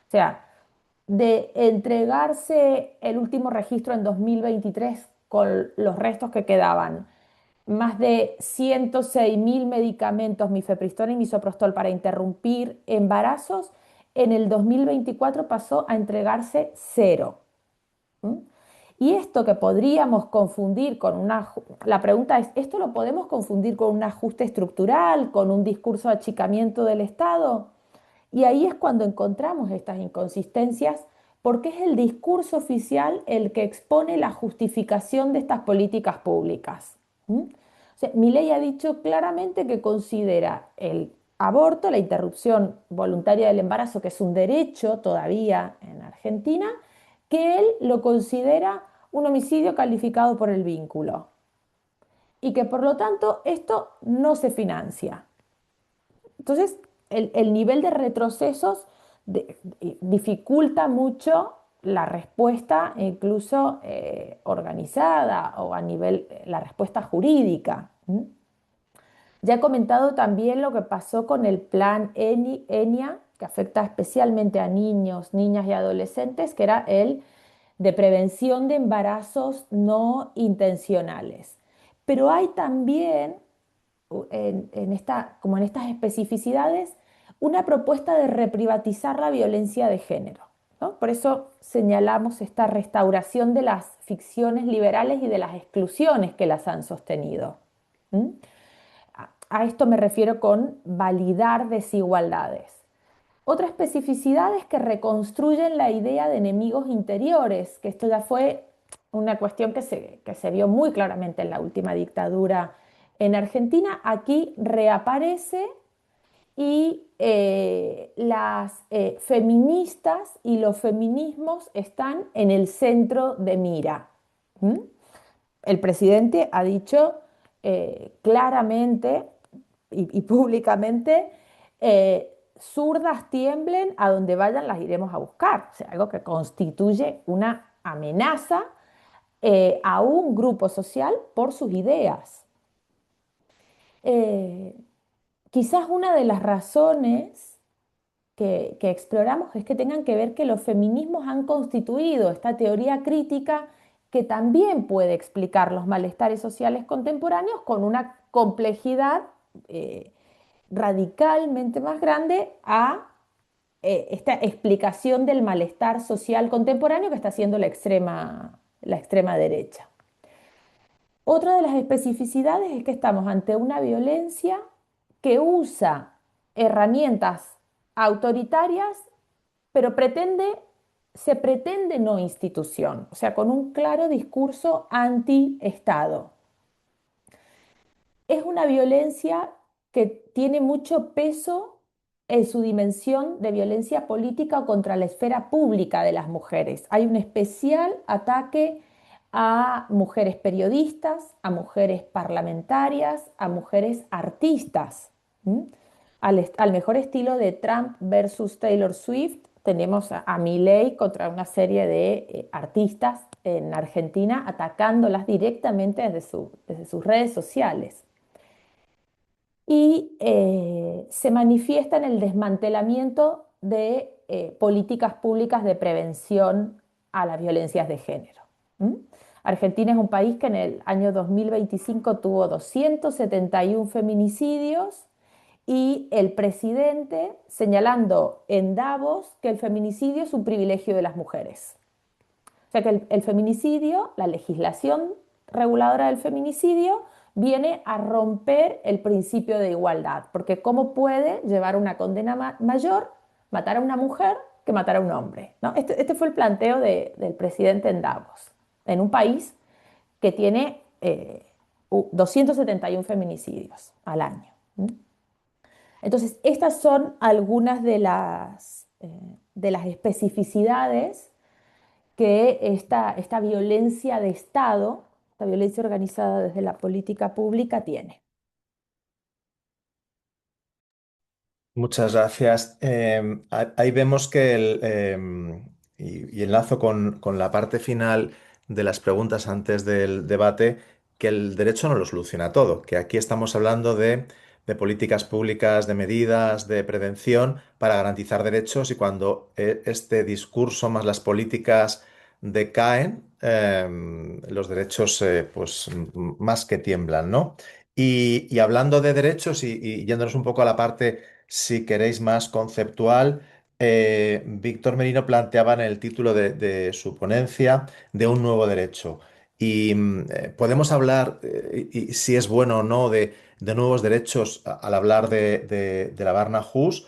O sea, de entregarse el último registro en 2023 con los restos que quedaban, más de 106.000 medicamentos, mifepristona y misoprostol para interrumpir embarazos, en el 2024 pasó a entregarse 0. ¿Mm? Y esto que podríamos confundir con la pregunta es, ¿esto lo podemos confundir con un ajuste estructural, con un discurso de achicamiento del Estado? Y ahí es cuando encontramos estas inconsistencias, porque es el discurso oficial el que expone la justificación de estas políticas públicas. ¿Mm? O sea, Milei ha dicho claramente que considera el aborto, la interrupción voluntaria del embarazo, que es un derecho todavía en Argentina, que él lo considera un homicidio calificado por el vínculo y que por lo tanto esto no se financia. Entonces, el nivel de retrocesos dificulta mucho la respuesta, incluso organizada o a nivel, la respuesta jurídica. Ya he comentado también lo que pasó con el plan ENIA, que afecta especialmente a niños, niñas y adolescentes, que era el de prevención de embarazos no intencionales. Pero hay también, como en estas especificidades, una propuesta de reprivatizar la violencia de género, ¿no? Por eso señalamos esta restauración de las ficciones liberales y de las exclusiones que las han sostenido. A esto me refiero con validar desigualdades. Otra especificidad es que reconstruyen la idea de enemigos interiores, que esto ya fue una cuestión que se vio muy claramente en la última dictadura en Argentina. Aquí reaparece y las feministas y los feminismos están en el centro de mira. ¿Mm? El presidente ha dicho claramente y públicamente, zurdas tiemblen, a donde vayan las iremos a buscar. O sea, algo que constituye una amenaza a un grupo social por sus ideas. Eh, Quizás una de las razones que exploramos es que tengan que ver que los feminismos han constituido esta teoría crítica que también puede explicar los malestares sociales contemporáneos con una complejidad eh, radicalmente más grande a esta explicación del malestar social contemporáneo que está haciendo la extrema derecha. Otra de las especificidades es que estamos ante una violencia que usa herramientas autoritarias, pero se pretende no institución, o sea, con un claro discurso anti-Estado. Es una violencia que tiene mucho peso en su dimensión de violencia política o contra la esfera pública de las mujeres. Hay un especial ataque a mujeres periodistas, a mujeres parlamentarias, a mujeres artistas. ¿M? Al mejor estilo de Trump versus Taylor Swift, tenemos a Milei contra una serie de artistas en Argentina atacándolas directamente desde sus redes sociales y se manifiesta en el desmantelamiento de políticas públicas de prevención a las violencias de género. ¿Mm? Argentina es un país que en el año 2025 tuvo 271 feminicidios y el presidente señalando en Davos que el feminicidio es un privilegio de las mujeres. O sea que el feminicidio, la legislación reguladora del feminicidio, viene a romper el principio de igualdad, porque ¿cómo puede llevar una condena mayor matar a una mujer que matar a un hombre? ¿No? Este fue el planteo del presidente en Davos, en un país que tiene 271 feminicidios al año. ¿Mm? Entonces, estas son algunas de las especificidades que esta violencia de Estado, esta violencia organizada desde la política pública tiene. Muchas gracias. Ahí vemos que y enlazo con la parte final de las preguntas antes del debate, que el derecho no lo soluciona todo, que aquí estamos hablando de políticas públicas, de medidas, de prevención para garantizar derechos y cuando este discurso más las políticas decaen, los derechos pues más que tiemblan, ¿no? Y hablando de derechos y yéndonos un poco a la parte si queréis más conceptual, Víctor Merino planteaba en el título de su ponencia de un nuevo derecho. Y podemos hablar, y si es bueno o no, de nuevos derechos al hablar de la Barna Hus,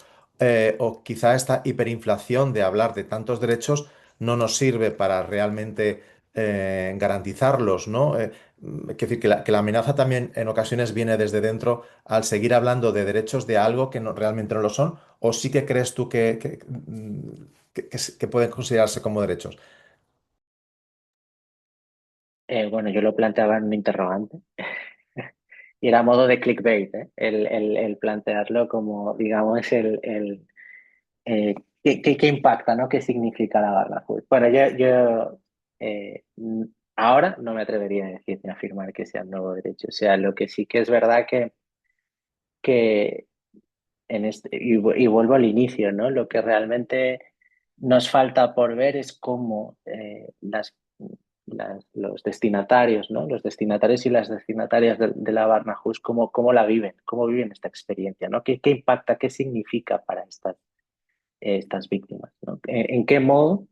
o quizá esta hiperinflación de hablar de tantos derechos no nos sirve para realmente garantizarlos, ¿no? Quiero decir que la amenaza también en ocasiones viene desde dentro al seguir hablando de derechos de algo que realmente no lo son, o sí que crees tú que pueden considerarse como derechos. Bueno, yo lo planteaba en un interrogante y era a modo de clickbait, ¿eh? El plantearlo como, digamos, eh, qué impacta, ¿no? ¿Qué significa la barra azul? Bueno, yo ahora no me atrevería a decir ni a afirmar que sea un nuevo derecho. O sea, lo que sí que es verdad que y vuelvo al inicio, ¿no? Lo que realmente nos falta por ver es cómo los destinatarios, ¿no? Los destinatarios y las destinatarias de la Barnahus, cómo la viven, cómo viven esta experiencia, ¿no? ¿Qué impacta, qué significa para estas víctimas, ¿no? ¿En qué modo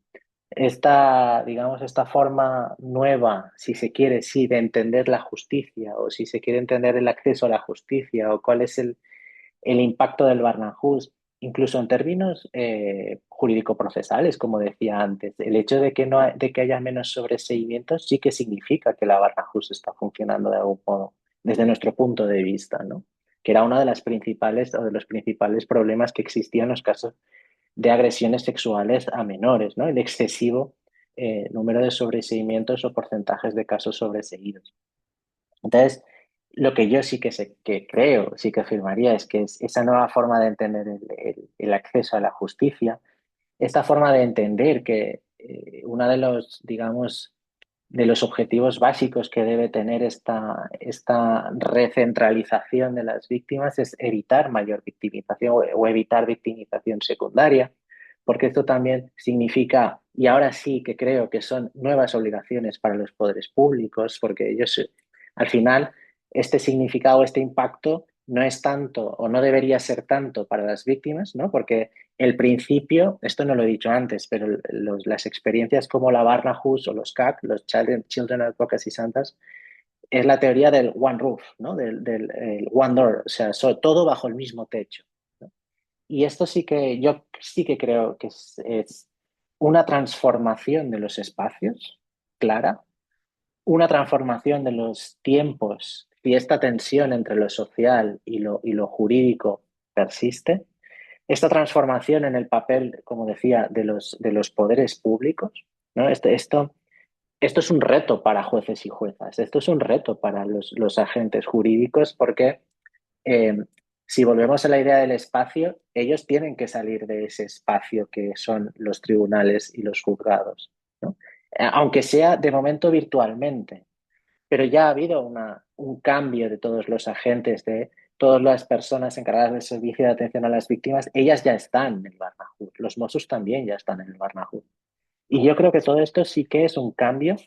digamos, esta forma nueva, si se quiere, sí, de entender la justicia o si se quiere entender el acceso a la justicia o cuál es el impacto del Barnahus? incluso en términos jurídico-procesales, como decía antes, el hecho de que, de que haya menos sobreseimientos sí que significa que la Barnahus está funcionando de algún modo, desde nuestro punto de vista, ¿no? Que era uno de las principales o de los principales problemas que existían en los casos de agresiones sexuales a menores, ¿no? El excesivo número de sobreseimientos o porcentajes de casos sobreseídos. Entonces, lo que yo sí que, que creo, sí que afirmaría es que es esa nueva forma de entender el acceso a la justicia, esta forma de entender que uno de los, digamos, de los objetivos básicos que debe tener esta recentralización de las víctimas es evitar mayor victimización o evitar victimización secundaria, porque esto también significa, y ahora sí que creo que son nuevas obligaciones para los poderes públicos, porque ellos, al final, este significado, este impacto no es tanto o no debería ser tanto para las víctimas, ¿no? Porque el principio, esto no lo he dicho antes, pero las experiencias como la Barnahus o los CAC, los Children Advocacy Centers, es la teoría del one roof, ¿no? Del one door, o sea, todo bajo el mismo techo, ¿no? Y esto sí que yo sí que creo que es una transformación de los espacios clara, una transformación de los tiempos y esta tensión entre lo social y lo jurídico persiste, esta transformación en el papel, como decía, de los poderes públicos, ¿no? Esto es un reto para jueces y juezas, esto es un reto para los agentes jurídicos porque eh, si volvemos a la idea del espacio, ellos tienen que salir de ese espacio que son los tribunales y los juzgados, ¿no? Aunque sea de momento virtualmente, pero ya ha habido un cambio de todos los agentes, de todas las personas encargadas del servicio de atención a las víctimas, ellas ya están en el Barnahus, los Mossos también ya están en el Barnahus. Y yo creo que todo esto sí que es un cambio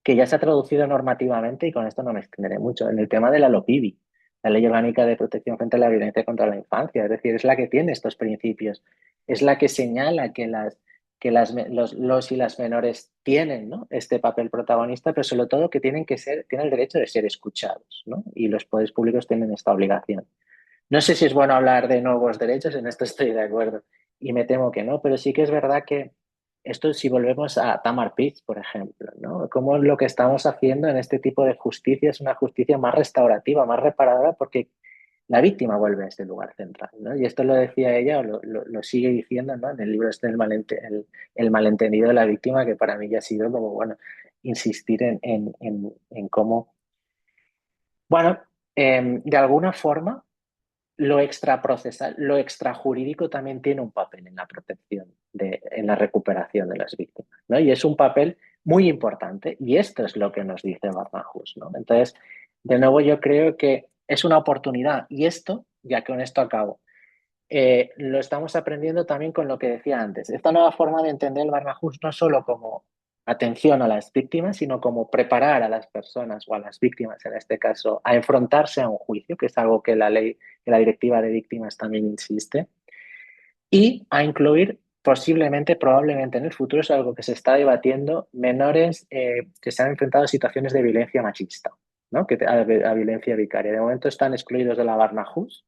que ya se ha traducido normativamente y con esto no me extenderé mucho, en el tema de la LOPIVI, la Ley Orgánica de Protección frente a la Violencia contra la Infancia, es decir, es la que tiene estos principios, es la que señala que los y las menores tienen, ¿no? Este papel protagonista, pero sobre todo que tienen tienen el derecho de ser escuchados, ¿no? Y los poderes públicos tienen esta obligación. No sé si es bueno hablar de nuevos derechos, en esto estoy de acuerdo y me temo que no, pero sí que es verdad que esto si volvemos a Tamar Pitts, por ejemplo, ¿no? Cómo lo que estamos haciendo en este tipo de justicia es una justicia más restaurativa, más reparadora, porque la víctima vuelve a este lugar central, ¿no? Y esto lo decía ella, o lo sigue diciendo, ¿no? En el libro este el malentendido de la víctima, que para mí ya ha sido como, bueno, insistir en cómo, bueno, de alguna forma lo extraprocesal, lo extrajurídico también tiene un papel en la protección, en la recuperación de las víctimas, ¿no? Y es un papel muy importante y esto es lo que nos dice Barnahus, ¿no? Entonces, de nuevo yo creo que es una oportunidad y esto, ya que con esto acabo, lo estamos aprendiendo también con lo que decía antes. Esta nueva forma de entender el Barnahus no solo como atención a las víctimas, sino como preparar a las personas o a las víctimas, en este caso, a enfrentarse a un juicio, que es algo que la ley, que la directiva de víctimas también insiste, y a incluir posiblemente, probablemente en el futuro, es algo que se está debatiendo, menores que se han enfrentado a situaciones de violencia machista, ¿no? A violencia vicaria. De momento están excluidos de la Barnahus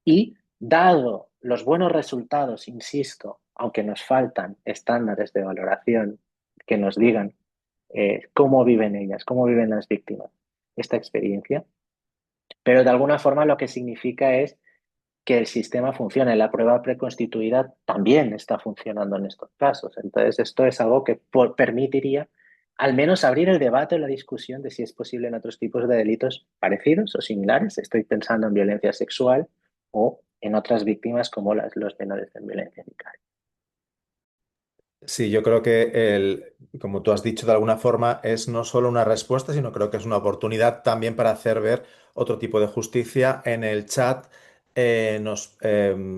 y dado los buenos resultados, insisto, aunque nos faltan estándares de valoración que nos digan cómo viven ellas, cómo viven las víctimas esta experiencia, pero de alguna forma lo que significa es que el sistema funcione. La prueba preconstituida también está funcionando en estos casos. Entonces, esto es algo que permitiría al menos abrir el debate o la discusión de si es posible en otros tipos de delitos parecidos o similares. Estoy pensando en violencia sexual o en otras víctimas como los menores en violencia vicaria. Sí, yo creo que como tú has dicho, de alguna forma es no solo una respuesta, sino creo que es una oportunidad también para hacer ver otro tipo de justicia. En el chat nos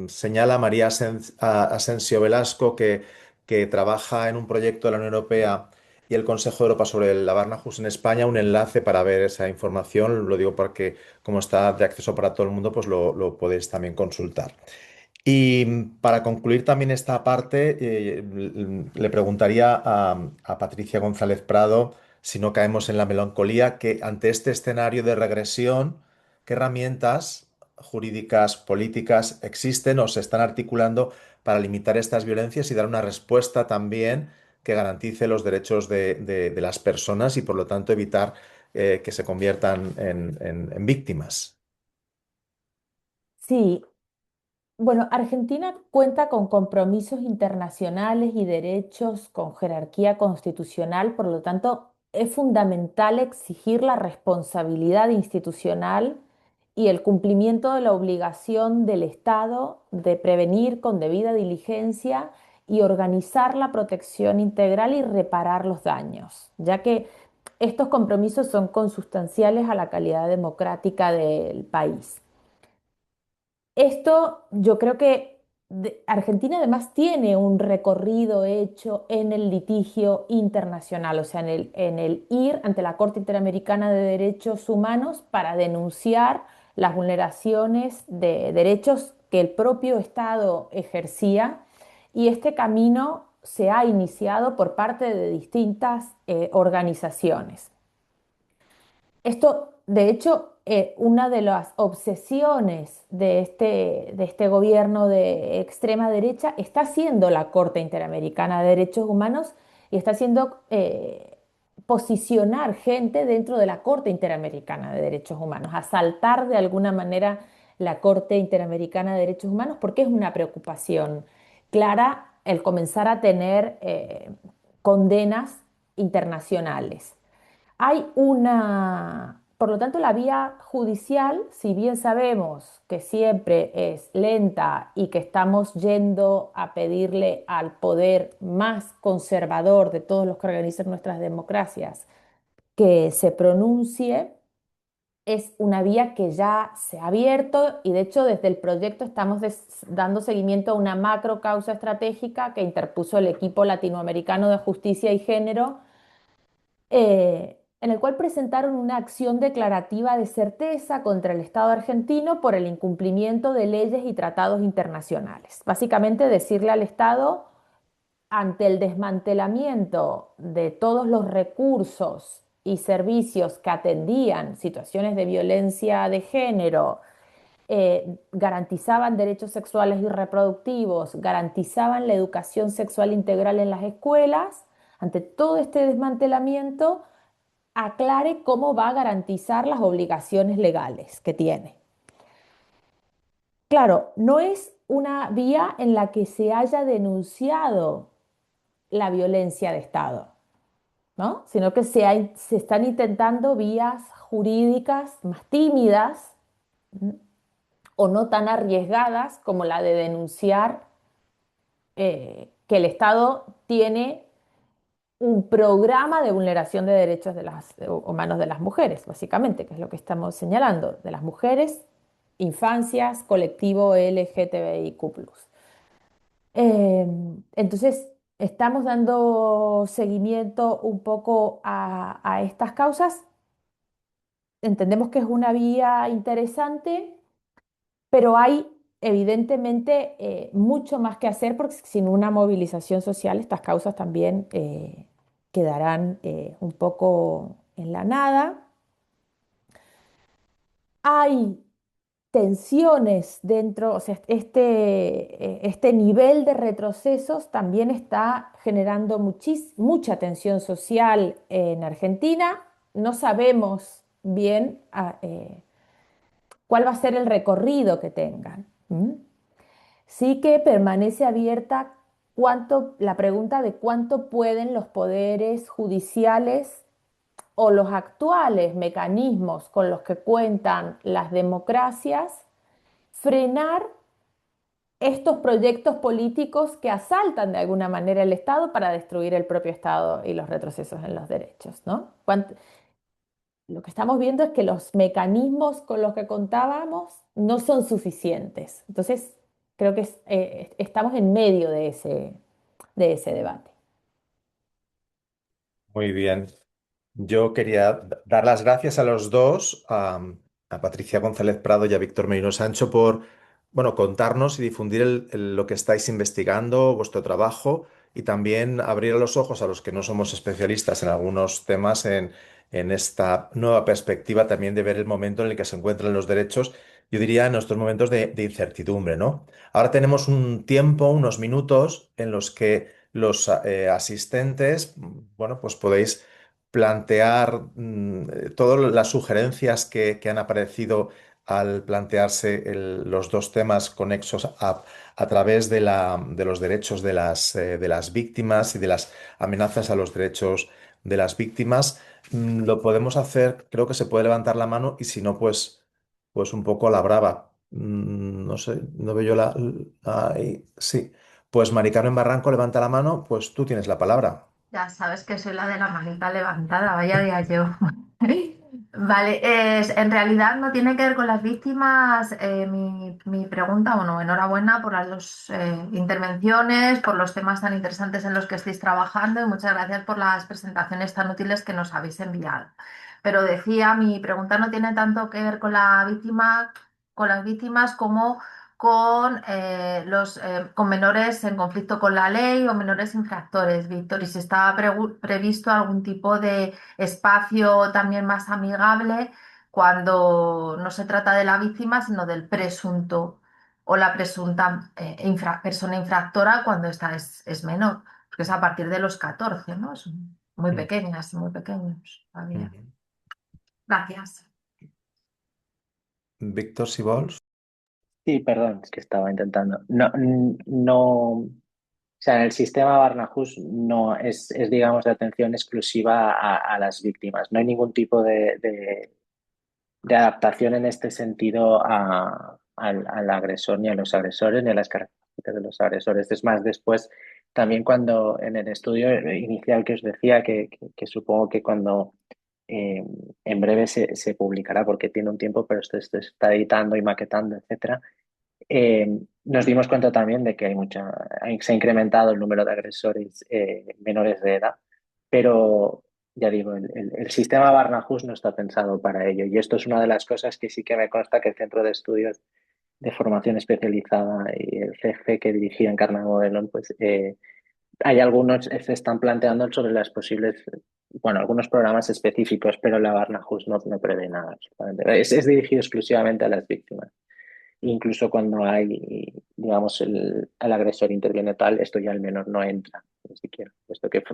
señala María Asensio Velasco que trabaja en un proyecto de la Unión Europea y el Consejo de Europa sobre la Barnahus en España, un enlace para ver esa información. Lo digo porque como está de acceso para todo el mundo, pues lo podéis también consultar. Y para concluir también esta parte, le preguntaría a Patricia González Prado si no caemos en la melancolía, que ante este escenario de regresión, ¿qué herramientas jurídicas, políticas existen o se están articulando para limitar estas violencias y dar una respuesta también que garantice los derechos de las personas y por lo tanto evitar que se conviertan en víctimas? Sí, bueno, Argentina cuenta con compromisos internacionales y derechos con jerarquía constitucional, por lo tanto, es fundamental exigir la responsabilidad institucional y el cumplimiento de la obligación del Estado de prevenir con debida diligencia y organizar la protección integral y reparar los daños, ya que estos compromisos son consustanciales a la calidad democrática del país. Esto yo creo que Argentina además tiene un recorrido hecho en el litigio internacional, o sea, en el ir ante la Corte Interamericana de Derechos Humanos para denunciar las vulneraciones de derechos que el propio Estado ejercía. Y este camino se ha iniciado por parte de distintas organizaciones. Esto, de hecho, una de las obsesiones de este gobierno de extrema derecha está siendo la Corte Interamericana de Derechos Humanos y está haciendo posicionar gente dentro de la Corte Interamericana de Derechos Humanos, asaltar de alguna manera la Corte Interamericana de Derechos Humanos porque es una preocupación clara el comenzar a tener condenas internacionales. Por lo tanto, la vía judicial, si bien sabemos que siempre es lenta y que estamos yendo a pedirle al poder más conservador de todos los que organizan nuestras democracias que se pronuncie, es una vía que ya se ha abierto y de hecho desde el proyecto estamos dando seguimiento a una macro causa estratégica que interpuso el equipo latinoamericano de justicia y género en el cual presentaron una acción declarativa de certeza contra el Estado argentino por el incumplimiento de leyes y tratados internacionales. Básicamente decirle al Estado, ante el desmantelamiento de todos los recursos y servicios que atendían situaciones de violencia de género, garantizaban derechos sexuales y reproductivos, garantizaban la educación sexual integral en las escuelas, ante todo este desmantelamiento, aclare cómo va a garantizar las obligaciones legales que tiene. Claro, no es una vía en la que se haya denunciado la violencia de Estado, ¿no? Sino que se están intentando vías jurídicas más tímidas, ¿m? O no tan arriesgadas como la de denunciar que el Estado tiene un programa de vulneración de derechos humanos de las mujeres, básicamente, que es lo que estamos señalando, de las mujeres, infancias, colectivo LGTBIQ+. Eh, entonces, estamos dando seguimiento un poco a estas causas. Entendemos que es una vía interesante, pero hay evidentemente mucho más que hacer porque sin una movilización social estas causas también quedarán un poco en la nada. Hay tensiones dentro, o sea, este nivel de retrocesos también está generando mucha tensión social en Argentina. No sabemos bien cuál va a ser el recorrido que tengan. Sí que permanece abierta la pregunta de cuánto pueden los poderes judiciales o los actuales mecanismos con los que cuentan las democracias frenar estos proyectos políticos que asaltan de alguna manera el Estado para destruir el propio Estado y los retrocesos en los derechos, ¿no? Lo que estamos viendo es que los mecanismos con los que contábamos no son suficientes. Entonces, creo que estamos en medio de ese debate. Muy bien. Yo quería dar las gracias a los dos, a Patricia González Prado y a Víctor Merino Sancho, por, bueno, contarnos y difundir lo que estáis investigando, vuestro trabajo, y también abrir los ojos a los que no somos especialistas en algunos temas en esta nueva perspectiva también de ver el momento en el que se encuentran los derechos yo diría en estos momentos de incertidumbre, ¿no? Ahora tenemos un tiempo, unos minutos en los que los asistentes, bueno, pues podéis plantear todas las sugerencias que han aparecido al plantearse los dos temas conexos a través de los derechos de las víctimas y de las amenazas a los derechos de las víctimas. Lo podemos hacer, creo que se puede levantar la mano y si no, pues un poco a la brava. No sé, no veo yo ahí, sí. Pues Mari Carmen Barranco levanta la mano, pues tú tienes la palabra. Ya sabes que soy la de la manita levantada, vaya día yo. Vale, en realidad no tiene que ver con las víctimas. Mi pregunta, bueno, enhorabuena por las dos intervenciones, por los temas tan interesantes en los que estáis trabajando y muchas gracias por las presentaciones tan útiles que nos habéis enviado. Pero decía, mi pregunta no tiene tanto que ver con la víctima, con las víctimas como con menores en conflicto con la ley o menores infractores, Víctor, y si está previsto algún tipo de espacio también más amigable cuando no se trata de la víctima, sino del presunto o la presunta persona infractora cuando esta es menor, porque es a partir de los 14, ¿no? Son muy Mm, pequeñas, muy pequeños todavía. mm. Gracias. Víctor, si vols. Sí, perdón, es que estaba intentando. No, no, o sea, en el sistema Barnahus no es, digamos, de atención exclusiva a las víctimas. No hay ningún tipo de adaptación en este sentido al agresor, ni a los agresores, ni a las características de los agresores. Es más, después, también cuando en el estudio inicial que os decía, que supongo que cuando eh, en breve se publicará, porque tiene un tiempo, pero esto se está editando y maquetando, etcétera. Nos dimos cuenta también de que se ha incrementado el número de agresores menores de edad, pero ya digo, el sistema Barnahus no está pensado para ello. Y esto es una de las cosas que sí que me consta que el Centro de Estudios de Formación Especializada y el CEFE que dirigía Encarna Modelón, pues hay algunos se están planteando sobre las posibles, bueno, algunos programas específicos, pero la Barnahus no prevé nada. Absolutamente. Es dirigido exclusivamente a las víctimas. Incluso cuando hay, digamos, el agresor interviene tal, esto ya al menor no entra, ni siquiera, puesto que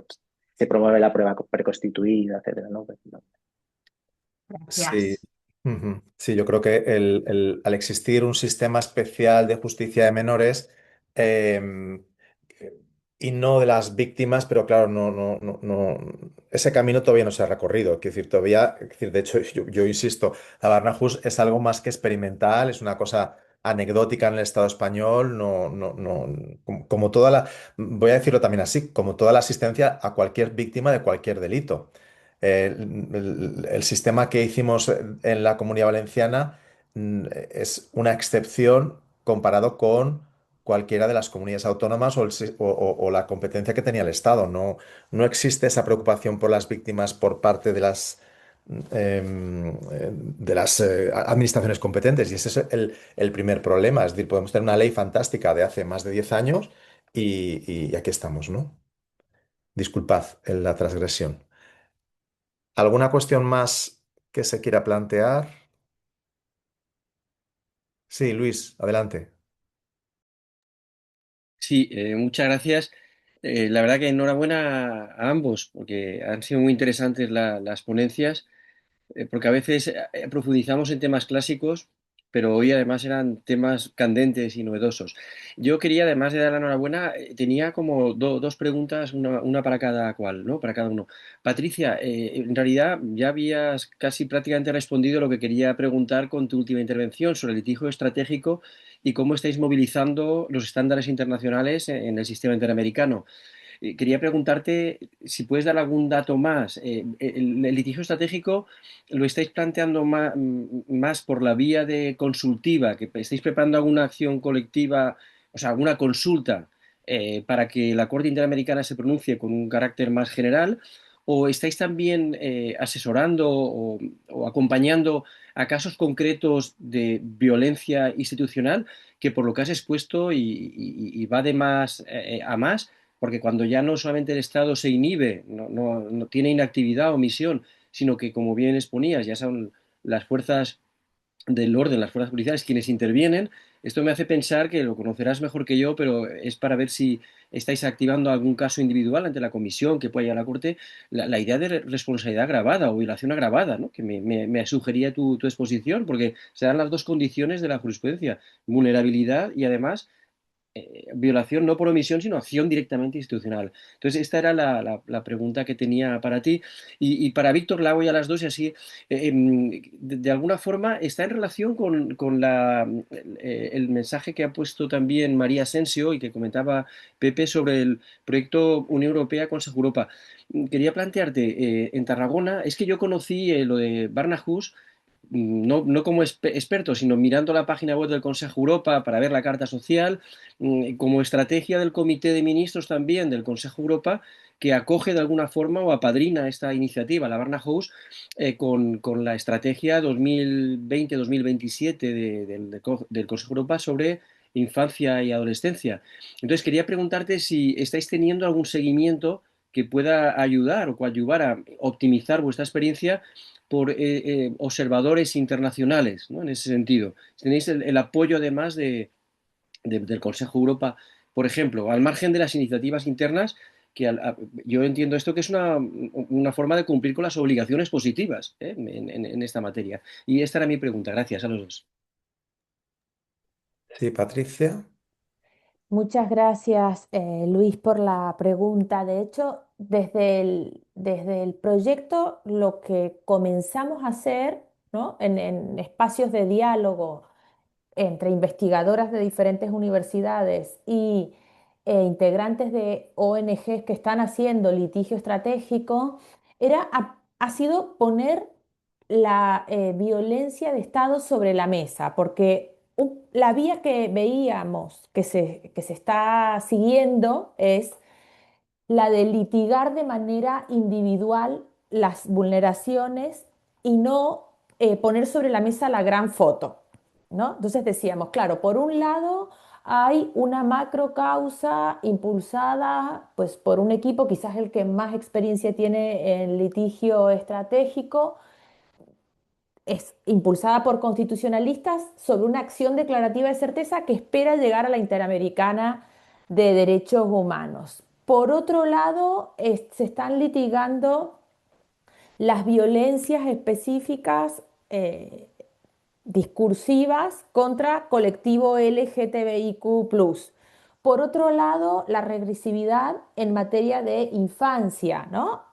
se promueve la prueba preconstituida, etcétera, ¿no? Pues, no. Sí. Gracias. Ujú. Sí, yo creo que al existir un sistema especial de justicia de menores em, y no de las víctimas, pero claro, ese camino todavía no se ha recorrido. Quiero decir, todavía, es decir, de hecho, yo insisto, la Barnahus es algo más que experimental, es una cosa anecdótica en el Estado español, como toda voy a decirlo también así, como toda la asistencia a cualquier víctima de cualquier delito. El sistema que hicimos en la Comunidad Valenciana es una excepción comparado con cualquiera de las comunidades autónomas o la competencia que tenía el Estado. No existe esa preocupación por las víctimas por parte de las administraciones competentes. Y ese es el primer problema. Es decir, podemos tener una ley fantástica de hace más de 10 años y aquí estamos, ¿no? Disculpad la transgresión. ¿Alguna cuestión más que se quiera plantear? Sí, Luis, adelante. Sí, muchas gracias. La verdad que enhorabuena a ambos, porque han sido muy interesantes las ponencias, porque a veces profundizamos en temas clásicos, pero hoy además eran temas candentes y novedosos. Yo quería, además de dar la enhorabuena, tenía como dos preguntas, una para cada cual, ¿no? Para cada uno. Patricia, en realidad ya habías casi prácticamente respondido lo que quería preguntar con tu última intervención sobre el litigio estratégico y cómo estáis movilizando los estándares internacionales en el sistema interamericano. Quería preguntarte si puedes dar algún dato más. El litigio estratégico lo estáis planteando más, por la vía de consultiva, que estáis preparando alguna acción colectiva, o sea, alguna consulta para que la Corte Interamericana se pronuncie con un carácter más general, o estáis también asesorando o acompañando a casos concretos de violencia institucional que por lo que has expuesto y va de más a más, porque cuando ya no solamente el Estado se inhibe, no tiene inactividad o omisión, sino que, como bien exponías, ya son las fuerzas del orden, las fuerzas policiales, quienes intervienen. Esto me hace pensar que lo conocerás mejor que yo, pero es para ver si estáis activando algún caso individual ante la comisión que pueda llegar a la Corte, la idea de responsabilidad agravada o violación agravada, ¿no? Que me sugería tu exposición, porque se dan las dos condiciones de la jurisprudencia, vulnerabilidad y además violación no por omisión, sino acción directamente institucional. Entonces, esta era la pregunta que tenía para ti. Y para Víctor la hago ya las dos y así, de alguna forma, está en relación con el mensaje que ha puesto también María Asensio y que comentaba Pepe sobre el proyecto Unión Europea-Consejo Europa. Quería plantearte, en Tarragona, es que yo conocí lo de Barnahus, no como experto, sino mirando la página web del Consejo Europa para ver la Carta Social, como estrategia del Comité de Ministros también del Consejo Europa, que acoge de alguna forma o apadrina esta iniciativa, la Barnahus, con la estrategia 2020-2027 del Consejo Europa sobre infancia y adolescencia. Entonces, quería preguntarte si estáis teniendo algún seguimiento que pueda ayudar o coadyuvar a optimizar vuestra experiencia por observadores internacionales, ¿no? En ese sentido. Tenéis el apoyo además del Consejo Europa, por ejemplo, al margen de las iniciativas internas, que yo entiendo esto que es una forma de cumplir con las obligaciones positivas, en esta materia. Y esta era mi pregunta. Gracias a los dos. Sí, Patricia. Muchas gracias, Luis, por la pregunta. De hecho, desde el proyecto, lo que comenzamos a hacer, ¿no? En espacios de diálogo entre investigadoras de diferentes universidades e integrantes de ONGs que están haciendo litigio estratégico, ha sido poner la violencia de Estado sobre la mesa, porque la vía que veíamos que se está siguiendo es la de litigar de manera individual las vulneraciones y no poner sobre la mesa la gran foto, ¿no? Entonces decíamos, claro, por un lado hay una macro causa impulsada pues, por un equipo, quizás el que más experiencia tiene en litigio estratégico, es impulsada por constitucionalistas sobre una acción declarativa de certeza que espera llegar a la Interamericana de Derechos Humanos. Por otro lado, se están litigando las violencias específicas discursivas contra colectivo LGTBIQ+. Por otro lado, la regresividad en materia de infancia, ¿no?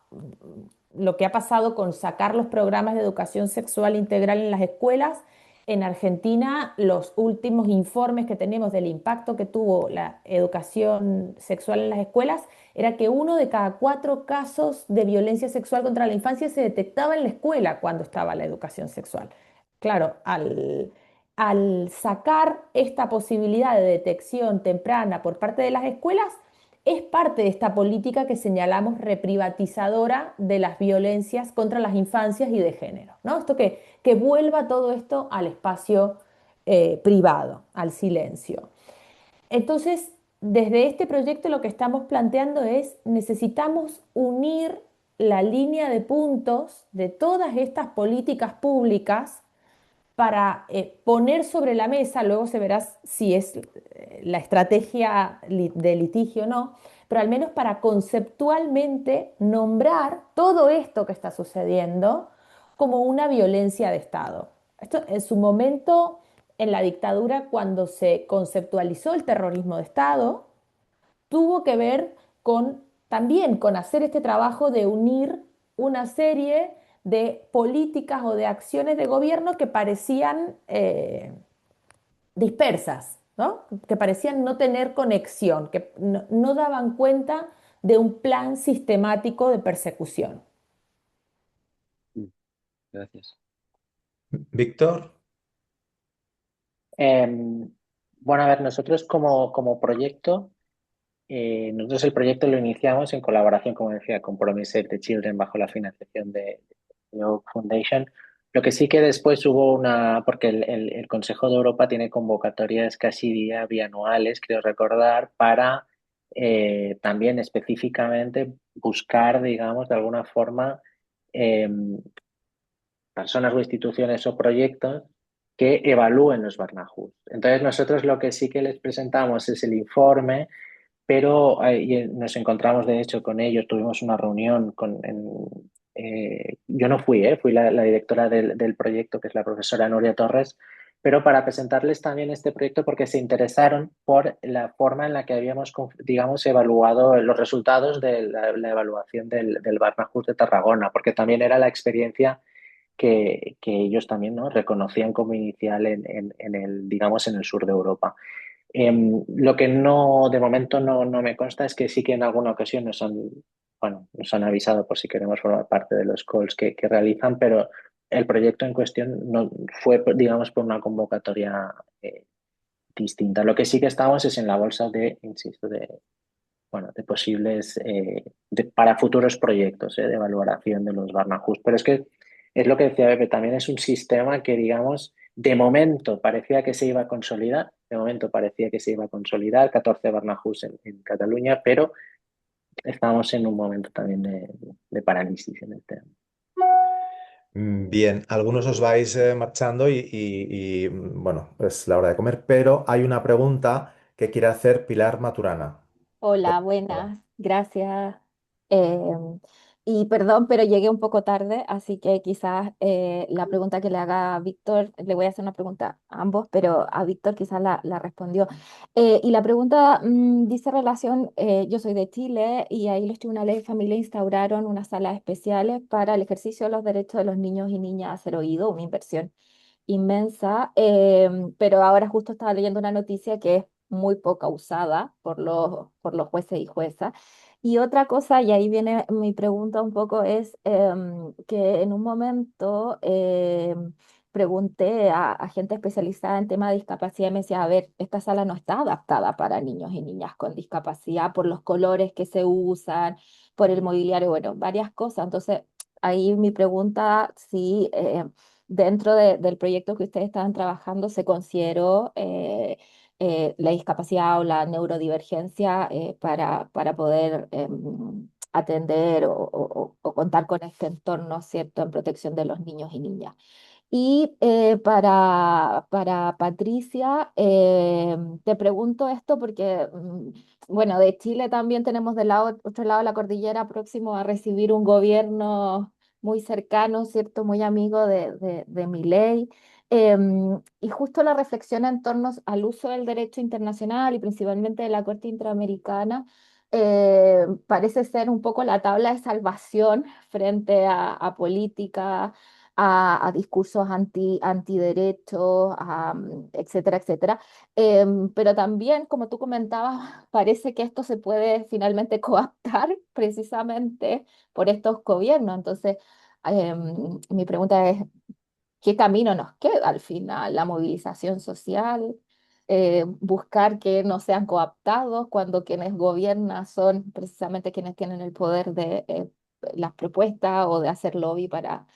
Lo que ha pasado con sacar los programas de educación sexual integral en las escuelas. En Argentina, los últimos informes que tenemos del impacto que tuvo la educación sexual en las escuelas era que 1 de cada 4 casos de violencia sexual contra la infancia se detectaba en la escuela cuando estaba la educación sexual. Claro, al sacar esta posibilidad de detección temprana por parte de las escuelas, es parte de esta política que señalamos reprivatizadora de las violencias contra las infancias y de género, ¿no? Esto que vuelva todo esto al espacio privado, al silencio. Entonces, desde este proyecto lo que estamos planteando es, necesitamos unir la línea de puntos de todas estas políticas públicas para poner sobre la mesa, luego se verá si es la estrategia de litigio o no, pero al menos para conceptualmente nombrar todo esto que está sucediendo como una violencia de Estado. Esto en su momento, en la dictadura, cuando se conceptualizó el terrorismo de Estado, tuvo que ver con también con hacer este trabajo de unir una serie de políticas o de acciones de gobierno que parecían dispersas, ¿no? Que parecían no tener conexión, que no daban cuenta de un plan sistemático de persecución. Gracias. Víctor. Em, bueno, a ver, nosotros como proyecto, nosotros el proyecto lo iniciamos en colaboración, como decía, con Promise Save the Children bajo la financiación de Oak Foundation. Lo que sí que después hubo porque el Consejo de Europa tiene convocatorias casi bianuales, creo recordar, para también específicamente buscar, digamos, de alguna forma, personas o instituciones o proyectos que evalúen los Barnahus. Entonces nosotros lo que sí que les presentamos es el informe, pero nos encontramos de hecho con ellos, tuvimos una reunión yo no fui, fui la directora del proyecto, que es la profesora Nuria Torres, pero para presentarles también este proyecto porque se interesaron por la forma en la que habíamos, digamos, evaluado los resultados de la evaluación del Barnahus de Tarragona, porque también era la experiencia que ellos también, ¿no?, reconocían como inicial en el, digamos, en el sur de Europa. Lo que no, de momento no me consta es que sí que en alguna ocasión bueno, nos han avisado por si queremos formar parte de los calls que realizan, pero el proyecto en cuestión no fue, digamos, por una convocatoria distinta. Lo que sí que estamos es en la bolsa insisto, bueno, de posibles, para futuros proyectos, de valoración de los Barnahus. Pero es que es lo que decía Pepe, también es un sistema que, digamos, de momento parecía que se iba a consolidar, 14 Barnahus en Cataluña, pero estamos en un momento también de parálisis en el tema. Bien, algunos os vais marchando bueno, es la hora de comer, pero hay una pregunta que quiere hacer Pilar Maturana. Hola, buenas, gracias. Em, y perdón, pero llegué un poco tarde, así que quizás la pregunta que le haga a Víctor, le voy a hacer una pregunta a ambos, pero a Víctor quizás la respondió. Y la pregunta dice relación, yo soy de Chile y ahí los tribunales de familia instauraron unas salas especiales para el ejercicio de los derechos de los niños y niñas a ser oído, una inversión inmensa, pero ahora justo estaba leyendo una noticia que es muy poca usada por los jueces y juezas. Y otra cosa, y ahí viene mi pregunta un poco, es que en un momento pregunté a gente especializada en tema de discapacidad y me decía, a ver, esta sala no está adaptada para niños y niñas con discapacidad por los colores que se usan, por el mobiliario, bueno, varias cosas. Entonces, ahí mi pregunta, si dentro del proyecto que ustedes estaban trabajando se consideró la discapacidad o la neurodivergencia para poder atender o contar con este entorno, ¿cierto?, en protección de los niños y niñas. Y para Patricia, te pregunto esto porque, bueno, de Chile también tenemos del lado, otro lado de la cordillera próximo a recibir un gobierno muy cercano, ¿cierto? Muy amigo de Milei. Y justo la reflexión en torno al uso del derecho internacional y principalmente de la Corte Interamericana parece ser un poco la tabla de salvación frente a políticas a discursos antiderechos, etcétera, etcétera. Pero también, como tú comentabas, parece que esto se puede finalmente coaptar precisamente por estos gobiernos. Entonces, mi pregunta es, ¿qué camino nos queda al final? ¿La movilización social? Buscar que no sean coaptados cuando quienes gobiernan son precisamente quienes tienen el poder de las propuestas o de hacer lobby para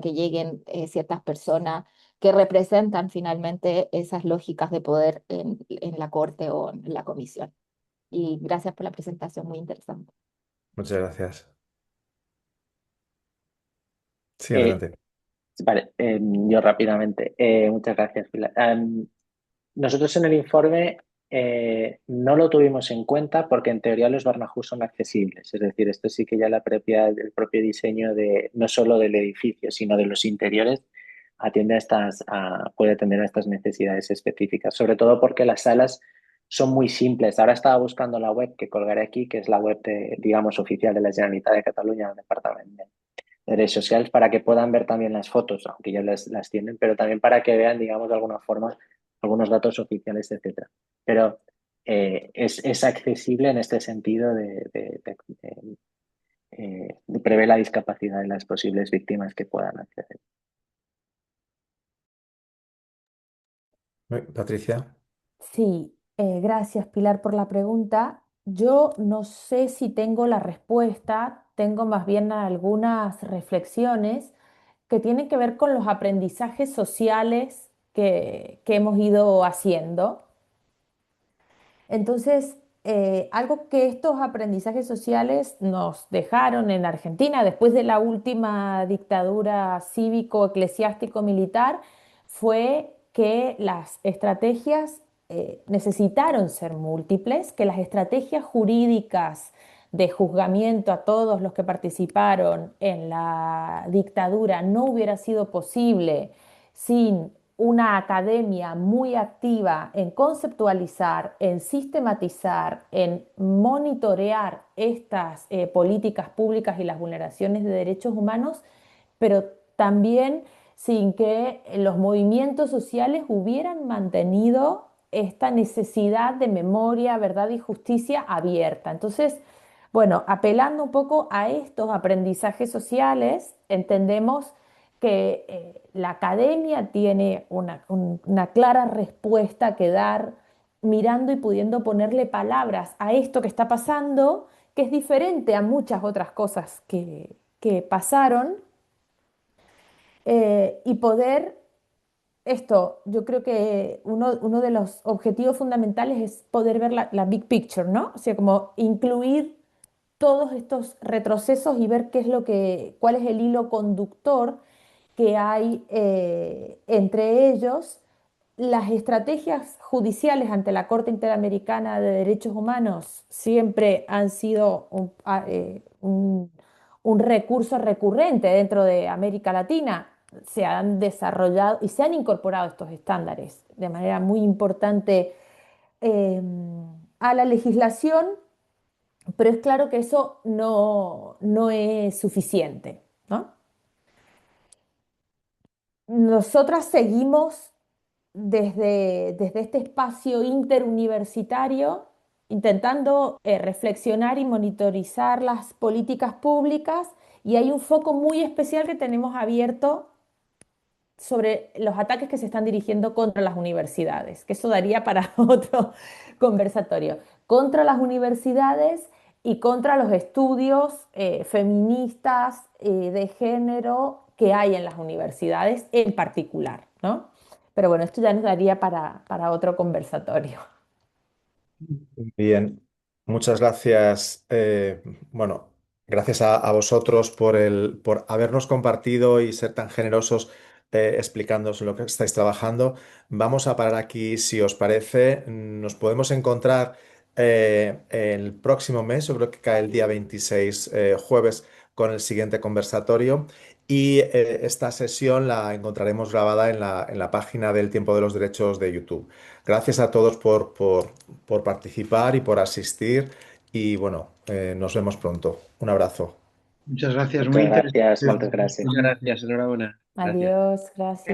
que lleguen ciertas personas que representan finalmente esas lógicas de poder en la corte o en la comisión. Y gracias por la presentación, muy interesante. Muchas gracias. Sí, Eh, adelante. vale, yo rápidamente. Muchas gracias, Pilar. Nosotros en el informe no lo tuvimos en cuenta porque en teoría los Barnahus son accesibles, es decir, esto sí que ya el propio diseño no solo del edificio, sino de los interiores puede atender a estas necesidades específicas, sobre todo porque las salas son muy simples. Ahora estaba buscando la web que colgaré aquí, que es la web digamos, oficial de la Generalitat de Cataluña, del Departamento de Redes Sociales, para que puedan ver también las fotos, aunque ya las tienen, pero también para que vean, digamos, de alguna forma algunos datos oficiales, etcétera. Pero es accesible en este sentido de prever la discapacidad de las posibles víctimas que puedan acceder. Patricia. Sí, gracias Pilar por la pregunta. Yo no sé si tengo la respuesta, tengo más bien algunas reflexiones que tienen que ver con los aprendizajes sociales que hemos ido haciendo. Entonces, algo que estos aprendizajes sociales nos dejaron en Argentina después de la última dictadura cívico-eclesiástico-militar fue que las estrategias necesitaron ser múltiples, que las estrategias jurídicas de juzgamiento a todos los que participaron en la dictadura no hubiera sido posible sin una academia muy activa en conceptualizar, en sistematizar, en monitorear estas políticas públicas y las vulneraciones de derechos humanos, pero también sin que los movimientos sociales hubieran mantenido esta necesidad de memoria, verdad y justicia abierta. Entonces, bueno, apelando un poco a estos aprendizajes sociales, entendemos que la academia tiene una clara respuesta que dar mirando y pudiendo ponerle palabras a esto que está pasando, que es diferente a muchas otras cosas que pasaron, y poder esto, yo creo que uno de los objetivos fundamentales es poder ver la big picture, ¿no? O sea, como incluir todos estos retrocesos y ver qué es cuál es el hilo conductor que hay entre ellos. Las estrategias judiciales ante la Corte Interamericana de Derechos Humanos siempre han sido un recurso recurrente dentro de América Latina. Se han desarrollado y se han incorporado estos estándares de manera muy importante eh, a la legislación, pero es claro que eso no es suficiente, ¿no? Nosotras seguimos desde este espacio interuniversitario intentando reflexionar y monitorizar las políticas públicas, y hay un foco muy especial que tenemos abierto sobre los ataques que se están dirigiendo contra las universidades, que eso daría para otro conversatorio, contra las universidades y contra los estudios feministas de género que hay en las universidades en particular, ¿no? Pero bueno, esto ya nos daría para otro conversatorio. Bien, muchas gracias. Bueno, gracias a vosotros por habernos compartido y ser tan generosos explicándonos lo que estáis trabajando. Vamos a parar aquí, si os parece. Nos podemos encontrar el próximo mes, yo creo que cae el día 26, jueves, con el siguiente conversatorio. Y esta sesión la encontraremos grabada en la página del Tiempo de los Derechos de YouTube. Gracias a todos por participar y por asistir. Y bueno, nos vemos pronto. Un abrazo. Muchas gracias, muy Muchas gracias, interesante. moltes gràcies. Muchas gracias, enhorabuena. Gracias. Adiós, gracias.